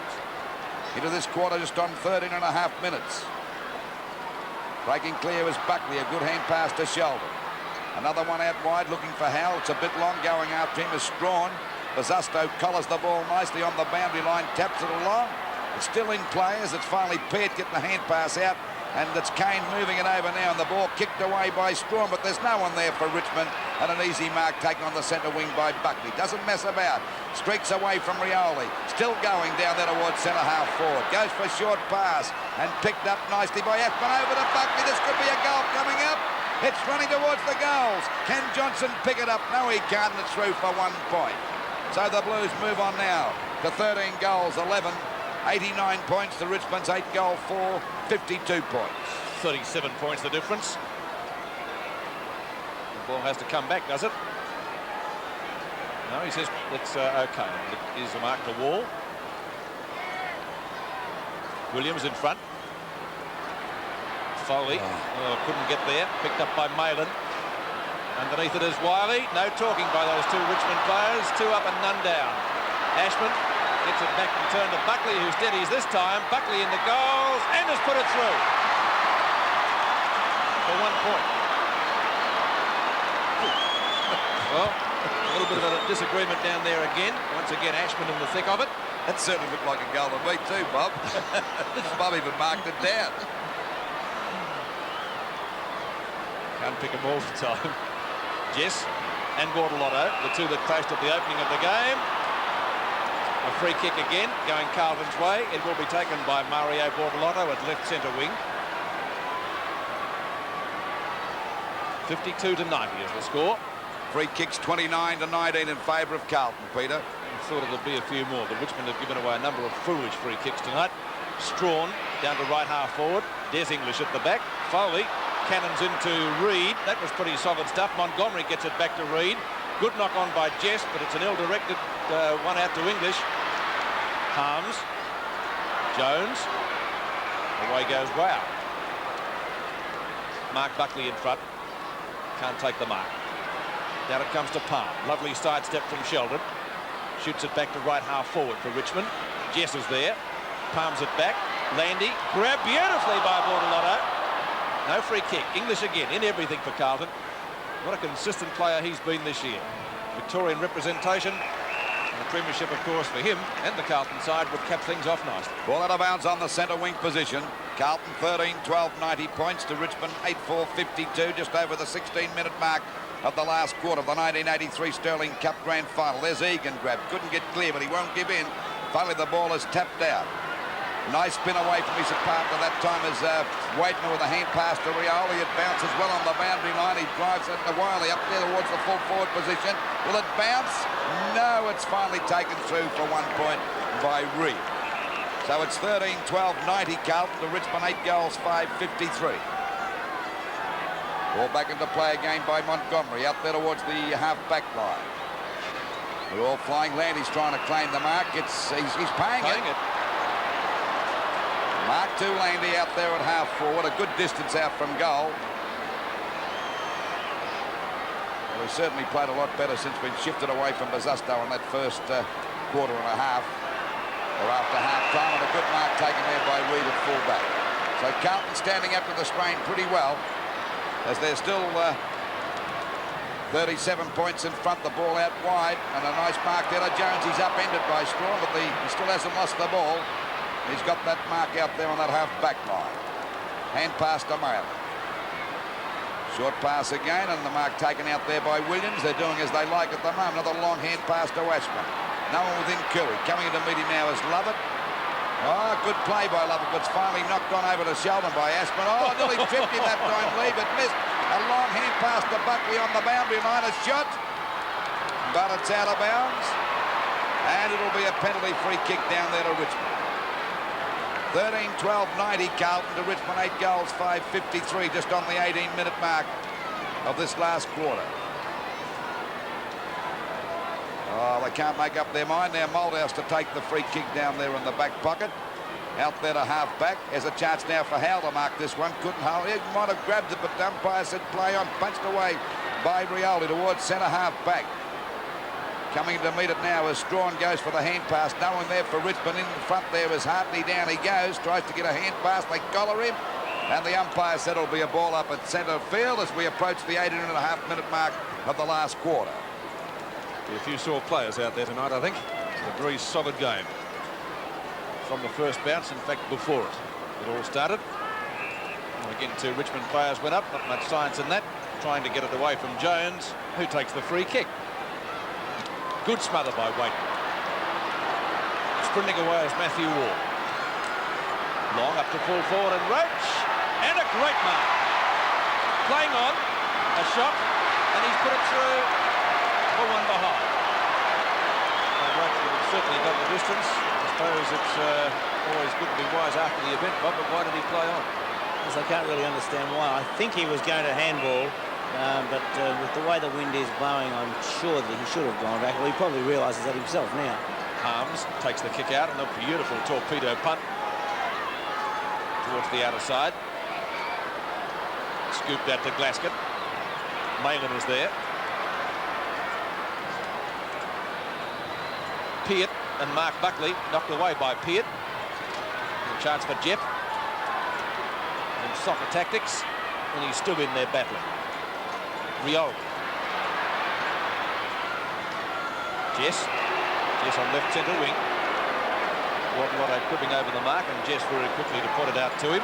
Into this quarter just on 13.5 minutes. Breaking clear is Buckley, a good hand pass to Sheldon. Another one out wide looking for Howell. It's a bit long going after him is Strawn. Bazzusto collars the ball nicely on the boundary line, taps it along. It's still in play as it's finally Peart getting the hand pass out. And it's Kane moving it over now, and the ball kicked away by Strawn, but there's no one there for Richmond, and an easy mark taken on the centre wing by Buckley. Doesn't mess about. Streaks away from Rioli. Still going down there towards centre half forward. Goes for a short pass, and picked up nicely by Aspin over to Buckley. This could be a goal coming up. It's running towards the goals. Can Johnson pick it up? No, he can't, and it's through for 1 point. So the Blues move on now to 13 goals, 11. 89 points to Richmond's 8-goal 4, 52 points. 37 points the difference. The ball has to come back, does it? No, he says it's okay. It is a mark to Wall. Williams in front. Foley couldn't get there. Picked up by Malin. Underneath it is Wiley. No talking by those two Richmond players. 2 up and none down. Ashman gets it back and turned to Buckley, who steadies this time. Buckley in the goals and has put it through for 1 point. Well, a little bit of a disagreement down there again. Once again, Ashman in the thick of it. That certainly looked like a goal to me too, Bob. Bob even marked it down. Can't pick them all the time. Jess and Bordelotto, the two that clashed at the opening of the game. A free kick again, going Carlton's way. It will be taken by Mario Bordelotto at left centre wing. 52-90 is the score. Free kicks 29-19 in favour of Carlton, Peter. I thought there'd be a few more. The Richmond have given away a number of foolish free kicks tonight. Strawn down to right half forward. Des English at the back. Foley cannons into Reid. That was pretty solid stuff. Montgomery gets it back to Reid. Good knock on by Jess, but it's an ill-directed one out to English. Harms. Jones. Away goes Wow. Mark Buckley in front. Can't take the mark. Down it comes to Palm. Lovely sidestep from Sheldon. Shoots it back to right half forward for Richmond. Jess is there. Palms it back. Landy. Grabbed beautifully by Bordelotto. No free kick. English again in everything for Carlton. What a consistent player he's been this year. Victorian representation. And the premiership, of course, for him and the Carlton side would cap things off nicely. Ball out of bounds on the centre wing position. Carlton 13-12, 90 points to Richmond 8-4, 52, just over the 16-minute mark of the last quarter of the 1983 Sterling Cup Grand Final. There's Egan grabbed, couldn't get clear, but he won't give in. Finally, the ball is tapped out. Nice spin away from his partner that time as Waitman with a hand pass to Rioli. It bounces well on the boundary line. He drives it to Wiley up there towards the full forward position. Will it bounce? No, it's finally taken through for 1 point by Reed. So it's 13-12, 90 Carlton to Richmond, 8 goals, 5-53. Ball back into play again by Montgomery out there towards the half-back line. They're all flying. Landy's trying to claim the mark. He's paying it. Mark 2 Landy out there at half forward. A good distance out from goal. Well, he's certainly played a lot better since being shifted away from Bazusto in that first quarter and a half. Or after half-time, and a good mark taken there by Reed at full-back. So Carlton standing up to the strain pretty well, as they're still 37 points in front, the ball out wide, and a nice mark there to Jones. He's upended by Straw, but he still hasn't lost the ball. He's got that mark out there on that half-back line. Hand pass to Mail. Short pass again, and the mark taken out there by Williams. They're doing as they like at the moment. Another long hand pass to Ashman. No one within Cooey. Coming in to meet him now is Lovett. Oh, good play by Lovett, but it's finally knocked on over to Sheldon by Ashman. Oh, nearly tripped him that time, Lee, but missed. A long hand pass to Buckley on the boundary line. A shot, but it's out of bounds. And it'll be a penalty free kick down there to Richmond. 13-12, 90 Carlton to Richmond, 8 goals, 5-53, just on the 18-minute mark of this last quarter. Oh, they can't make up their mind now. Moldhouse to take the free kick down there in the back pocket. Out there to half-back. There's a chance now for Howell to mark this one. Couldn't hold it. Might have grabbed it, but the umpire said play on. Punched away by Rioli towards centre half-back. Coming to meet it now as Strawn goes for the hand pass. No one there for Richmond. In front there is Hartley. Down he goes. Tries to get a hand pass. They collar him. And the umpire said it'll be a ball up at centre field as we approach the 18.5-minute mark of the last quarter. A few sore players out there tonight, I think. A very solid game. From the first bounce, in fact, before it all started. And again, 2 Richmond players went up. Not much science in that. Trying to get it away from Jones, who takes the free kick. Good smother by Waitman. Sprinting away is Matthew Ward. Long up to full forward and Roach. And a great mark. Playing on. A shot. And he's put it through for one behind. Roach would have certainly done the distance. I suppose it's always good to be wise after the event, Bob, but why did he play on? Because I can't really understand why. I think he was going to handball. But with the way the wind is blowing, I'm sure that he should have gone back. Well, he probably realises that himself now. Harms takes the kick out and a beautiful torpedo punt towards the outer side. Scooped out to Glasgow. Malin is there. Peart and Mark Buckley knocked away by Peart. A chance for Jeff. And soccer tactics, and he's still in there battling. Rioli. Jess on left centre wing. Waterlotto cribbing over the mark, and Jess very quickly to put it out to him.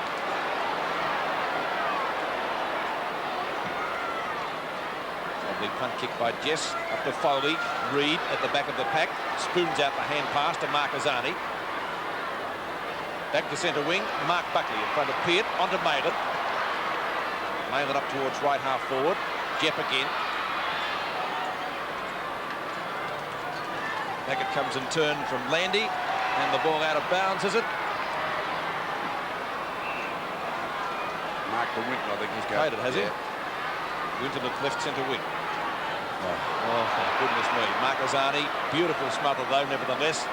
Lovely punt kick by Jess up to Foley. Reed at the back of the pack spoons out the hand pass to Marquezani. Back to centre wing. Mark Buckley in front of Peart onto Malin. Malin up towards right half forward. Jeff again. Back it comes in turn from Landy, and the ball out of bounds, is it? Mark the Winton, I think he's going. Played it, has he? Winton at left centre wing. Oh, goodness me. Marquezani, beautiful smother though, nevertheless.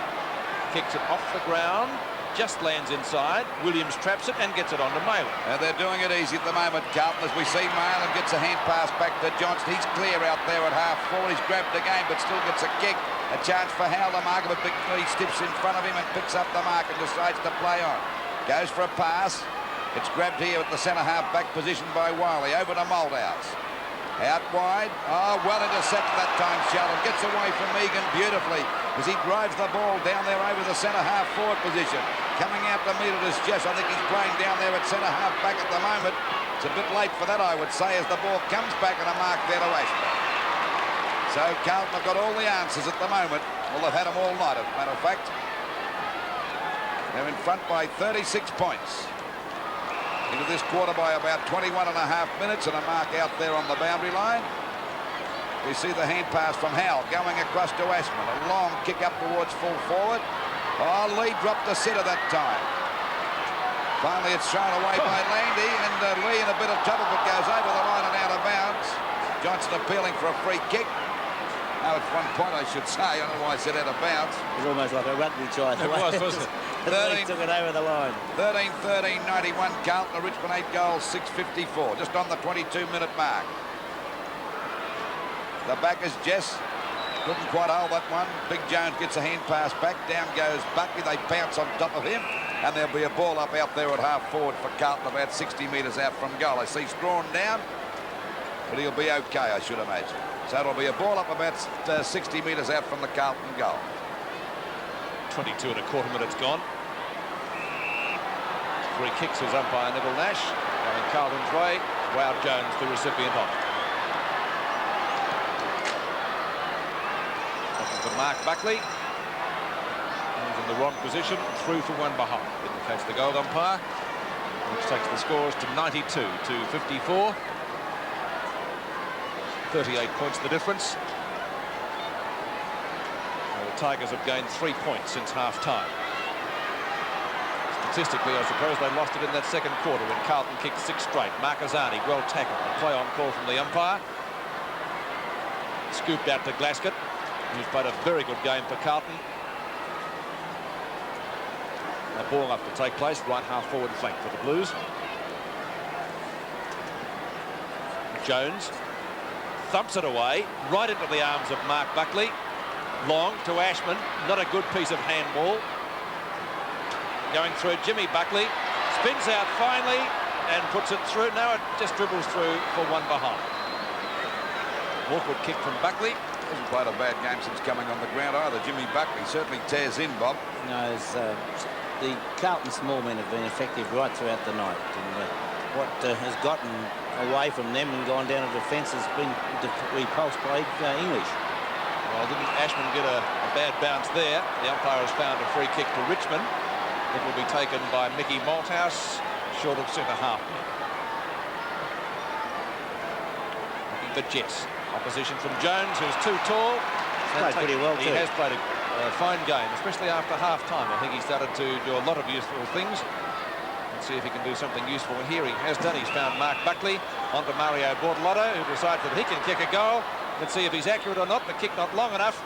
Kicks it off the ground. Just lands inside. Williams traps it and gets it onto Malin. And they're doing it easy at the moment, Carlton, as we see Malin gets a hand pass back to Johnston. He's clear out there at half forward. He's grabbed the game, but still gets a kick. A chance for Howell to mark, but he steps in front of him and picks up the mark and decides to play on. Goes for a pass. It's grabbed here at the centre half back position by Wiley. Over to Moldhouse. Out wide. Oh, well intercepted that time, Sheldon. Gets away from Egan beautifully as he drives the ball down there over the centre-half forward position. Coming out to meet it is Jess. I think he's playing down there at centre-half back at the moment. It's a bit late for that, I would say, as the ball comes back and a mark there to Ashton. So Carlton have got all the answers at the moment. Well, they've had them all night, as a matter of fact. They're in front by 36 points. Into this quarter by about 21.5 minutes and a mark out there on the boundary line. We see the hand pass from Howell going across to Ashman. A long kick up towards full forward. Oh, Lee dropped the sitter that time. Finally, it's thrown away by Landy, and Lee in a bit of trouble, but goes over the line and out of bounds. Johnson appealing for a free kick. No, it's 1 point, I should say. I don't know why I said out of bounds. It was almost like a rugby try. It was, wasn't it? Lee took it over the line. 13-13, 91. Carlton, Richmond 8 goals, 6:54. Just on the 22-minute mark. The backers, Jess, couldn't quite hold that one. Big Jones gets a hand pass back. Down goes Buckley. They pounce on top of him. And there'll be a ball up out there at half forward for Carlton, about 60 metres out from goal. I see Strawn down, but he'll be okay, I should imagine. So it'll be a ball up about 60 metres out from the Carlton goal. 22.25 minutes gone. Free kicks his umpire Neville Nash. Going Carlton's way. Wow Jones, the recipient of it. Looking for Mark Buckley. He's in the wrong position. Through for one behind. Indicates the goal umpire, which takes the scores to 92 to 54. 38 points the difference. The Tigers have gained 3 points since half-time. Statistically, I suppose they lost it in that second quarter when Carlton kicked 6 straight. Marcazani, well tackled. A play on call from the umpire. Scooped out to Glasgow, who's played a very good game for Carlton. A ball up to take place, right half-forward flank for the Blues. Jones thumps it away, right into the arms of Mark Buckley. Long to Ashman, not a good piece of handball. Going through Jimmy Buckley, spins out finally and puts it through. Now it just dribbles through for one behind. Awkward kick from Buckley. Hasn't played a bad game since coming on the ground either. Jimmy Buckley certainly tears in, Bob. No, the Carlton small men have been effective right throughout the night. And what has gotten away from them and gone down to defence has been repulsed by English. Well, didn't Ashman get a bad bounce there? The umpire has found a free kick to Richmond. It will be taken by Mickey Malthouse, short of centre-half. Looking for Jess. Opposition from Jones, who's too tall. He's played pretty well, He too. has played a fine game, especially after half-time. I think he started to do a lot of useful things. Let's see if he can do something useful. And here he has done. He's found Mark Buckley onto Mario Bortolotto, who decides that he can kick a goal. Let's see if he's accurate or not. The kick not long enough.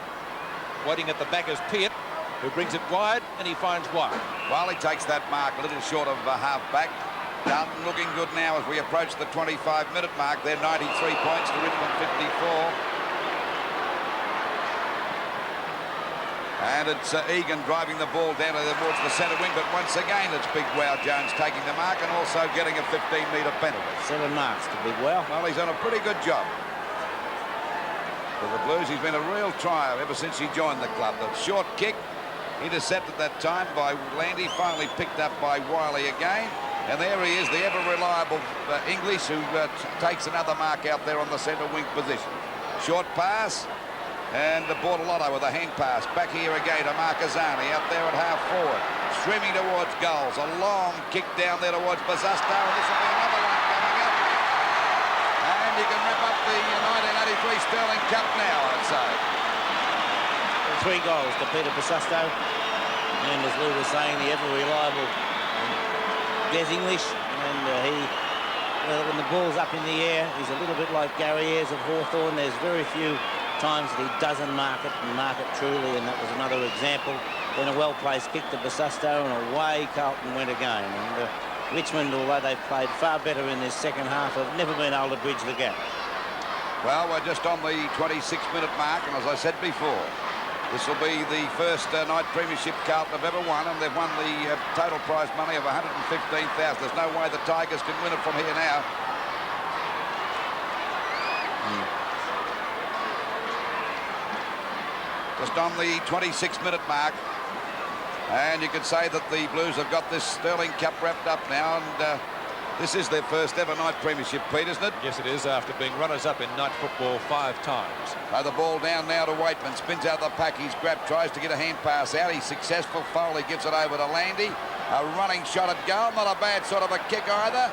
Waiting at the backers, Piet, who brings it wide, and he finds wide. Well, he takes that mark a little short of half-back. Carlton looking good now as we approach the 25-minute mark. They're 93 points to Richmond 54. And it's Egan driving the ball down towards the centre wing, but once again it's Big Wow Jones taking the mark and also getting a 15-metre penalty. 7 marks to Big Wow. Well, he's done a pretty good job. For the Blues, he's been a real trier ever since he joined the club. The short kick, intercepted that time by Landy, finally picked up by Wiley again. And there he is, the ever-reliable English, who takes another mark out there on the centre wing position. Short pass. And the Bortolotto with a hand pass. Back here again to Marcazani out there at half forward. Streaming towards goals. A long kick down there towards Bazasto. And this will be another one coming up. And you can wrap up the 1983 Sterling Cup now, I'd say. 3 goals to Peter Bazasto. And as Lou was saying, the ever-reliable Des English. And when the ball's up in the air, he's a little bit like Gary Ayres of Hawthorn. There's very few times that he doesn't mark it and mark it truly, and that was another example. Then a well-placed kick to Bazasto, and away Carlton went again. And Richmond, although they've played far better in this second half, have never been able to bridge the gap. Well, we're just on the 26-minute mark, and as I said before, this will be the first night premiership Carlton have ever won, and they've won the total prize money of $115,000. There's no way the Tigers can win it from here now. just on the 26-minute mark. And you could say that the Blues have got this Sterling Cup wrapped up now, and this is their first ever night premiership, Pete, isn't it? Yes, it is, after being runners-up in night football 5 times. The ball down now to Waitman, spins out the pack, he's grabbed, tries to get a hand pass out, he's successful. Foley gives it over to Landy, a running shot at goal, not a bad sort of a kick either.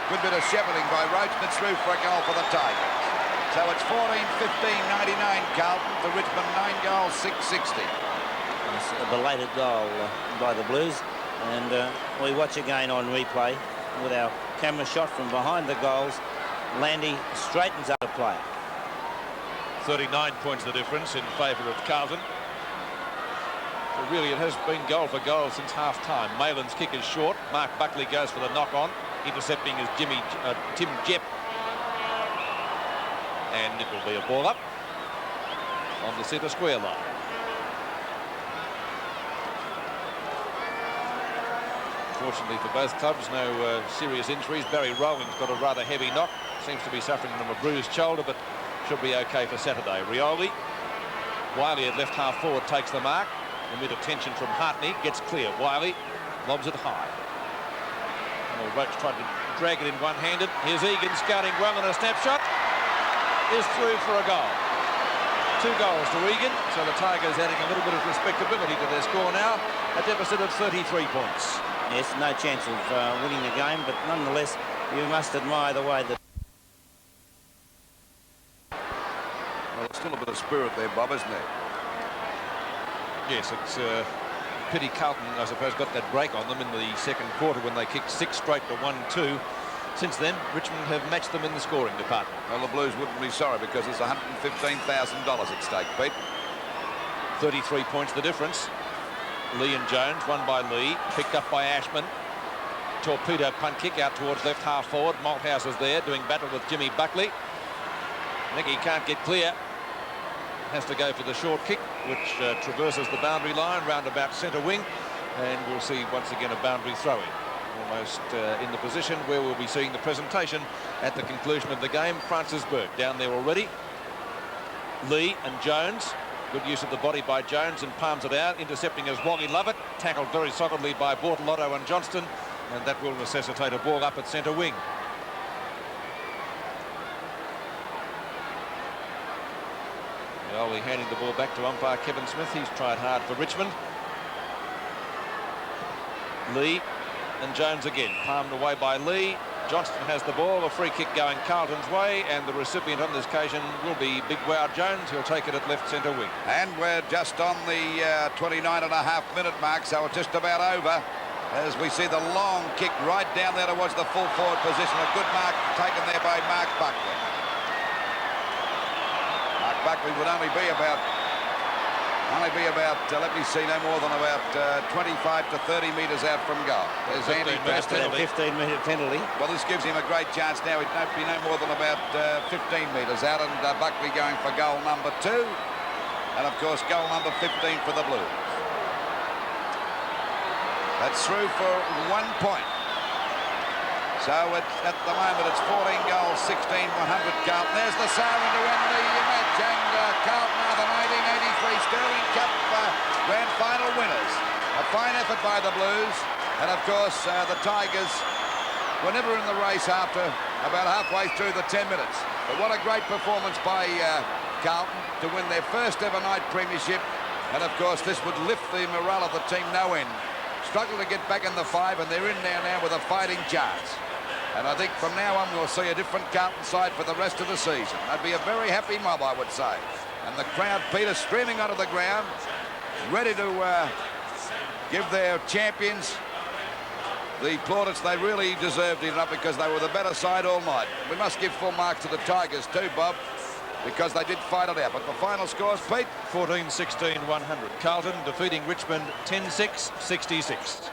Good bit of shepherding by Roach, and it's through for a goal for the Tigers. So it's 14-15-99 Carlton to Richmond, 9 goals, 660. It's a belated goal by the Blues, and we watch again on replay with our camera shot from behind the goals. Landy straightens up the play. 39 points the difference in favour of Carlton. So really it has been goal for goal since half-time. Malin's kick is short. Mark Buckley goes for the knock-on. Intercepting is Tim Jepp. And it will be a ball up on the centre square line. Fortunately for both clubs, no serious injuries. Barry Rowling's got a rather heavy knock. Seems to be suffering from a bruised shoulder, but should be okay for Saturday. Rioli, Wiley at left half forward, takes the mark. Amid attention from Hartney, gets clear. Wiley lobs it high. Well, Roach tried to drag it in one-handed. Here's Egan scouting well, and a snapshot is through for a goal. 2 goals to Egan, so the Tigers adding a little bit of respectability to their score now. A deficit of 33 points. Yes, no chance of winning the game, but nonetheless, you must admire the way that... Well, there's still a bit of spirit there, Bob, isn't there? Yes, it's a pity Carlton, I suppose, got that break on them in the second quarter when they kicked 6 straight to 1-2. Since then, Richmond have matched them in the scoring department. Well, the Blues wouldn't be sorry because there's $115,000 at stake, Pete. 33 points the difference. Lee and Jones, won by Lee, picked up by Ashman. Torpedo punt kick out towards left half forward. Malthouse is there doing battle with Jimmy Buckley. Nicky can't get clear. Has to go for the short kick, which traverses the boundary line round about centre wing, and we'll see once again a boundary throw-in. Almost in the position where we'll be seeing the presentation at the conclusion of the game. Francis Burke down there already. Lee and Jones. Good use of the body by Jones, and palms it out. Intercepting is Wongi Lovett. Tackled very solidly by Bortolotto and Johnston, and that will necessitate a ball up at centre wing. Rioli handing the ball back to umpire Kevin Smith. He's tried hard for Richmond. Lee and Jones again. Palmed away by Lee. Johnston has the ball. A free kick going Carlton's way, and the recipient on this occasion will be Big Wow Jones. He'll take it at left centre wing. And we're just on the 29.5-minute mark, so it's just about over as we see the long kick right down there towards the full forward position. A good mark taken there by Mark Buckley. Mark Buckley would only be about, let me see, no more than about 25 to 30 metres out from goal. There's Andy Preston. 15-minute penalty. Well, this gives him a great chance now. He'd be no more than about 15 metres out, and Buckley going for goal number 2. And, of course, goal number 15 for the Blues. That's through for 1 point. So at the moment it's 14 goals, 16, 100 Carlton. There's the siren to end the match, and Carlton are the 1983 Sterling Cup Grand Final winners. A fine effort by the Blues, and of course the Tigers were never in the race after about halfway through the 10 minutes. But what a great performance by Carlton to win their first ever night premiership, and of course this would lift the morale of the team no end. Struggle to get back in the 5, and they're in there now with a fighting chance. And I think from now on we'll see a different Carlton side for the rest of the season. They'd be a very happy mob, I would say. And the crowd, Peter, streaming onto the ground, ready to give their champions the plaudits they really deserved in up, because they were the better side all night. We must give full marks to the Tigers too, Bob, because they did fight it out. But the final scores, Pete? 14-16-100. Carlton defeating Richmond 10-6, 66.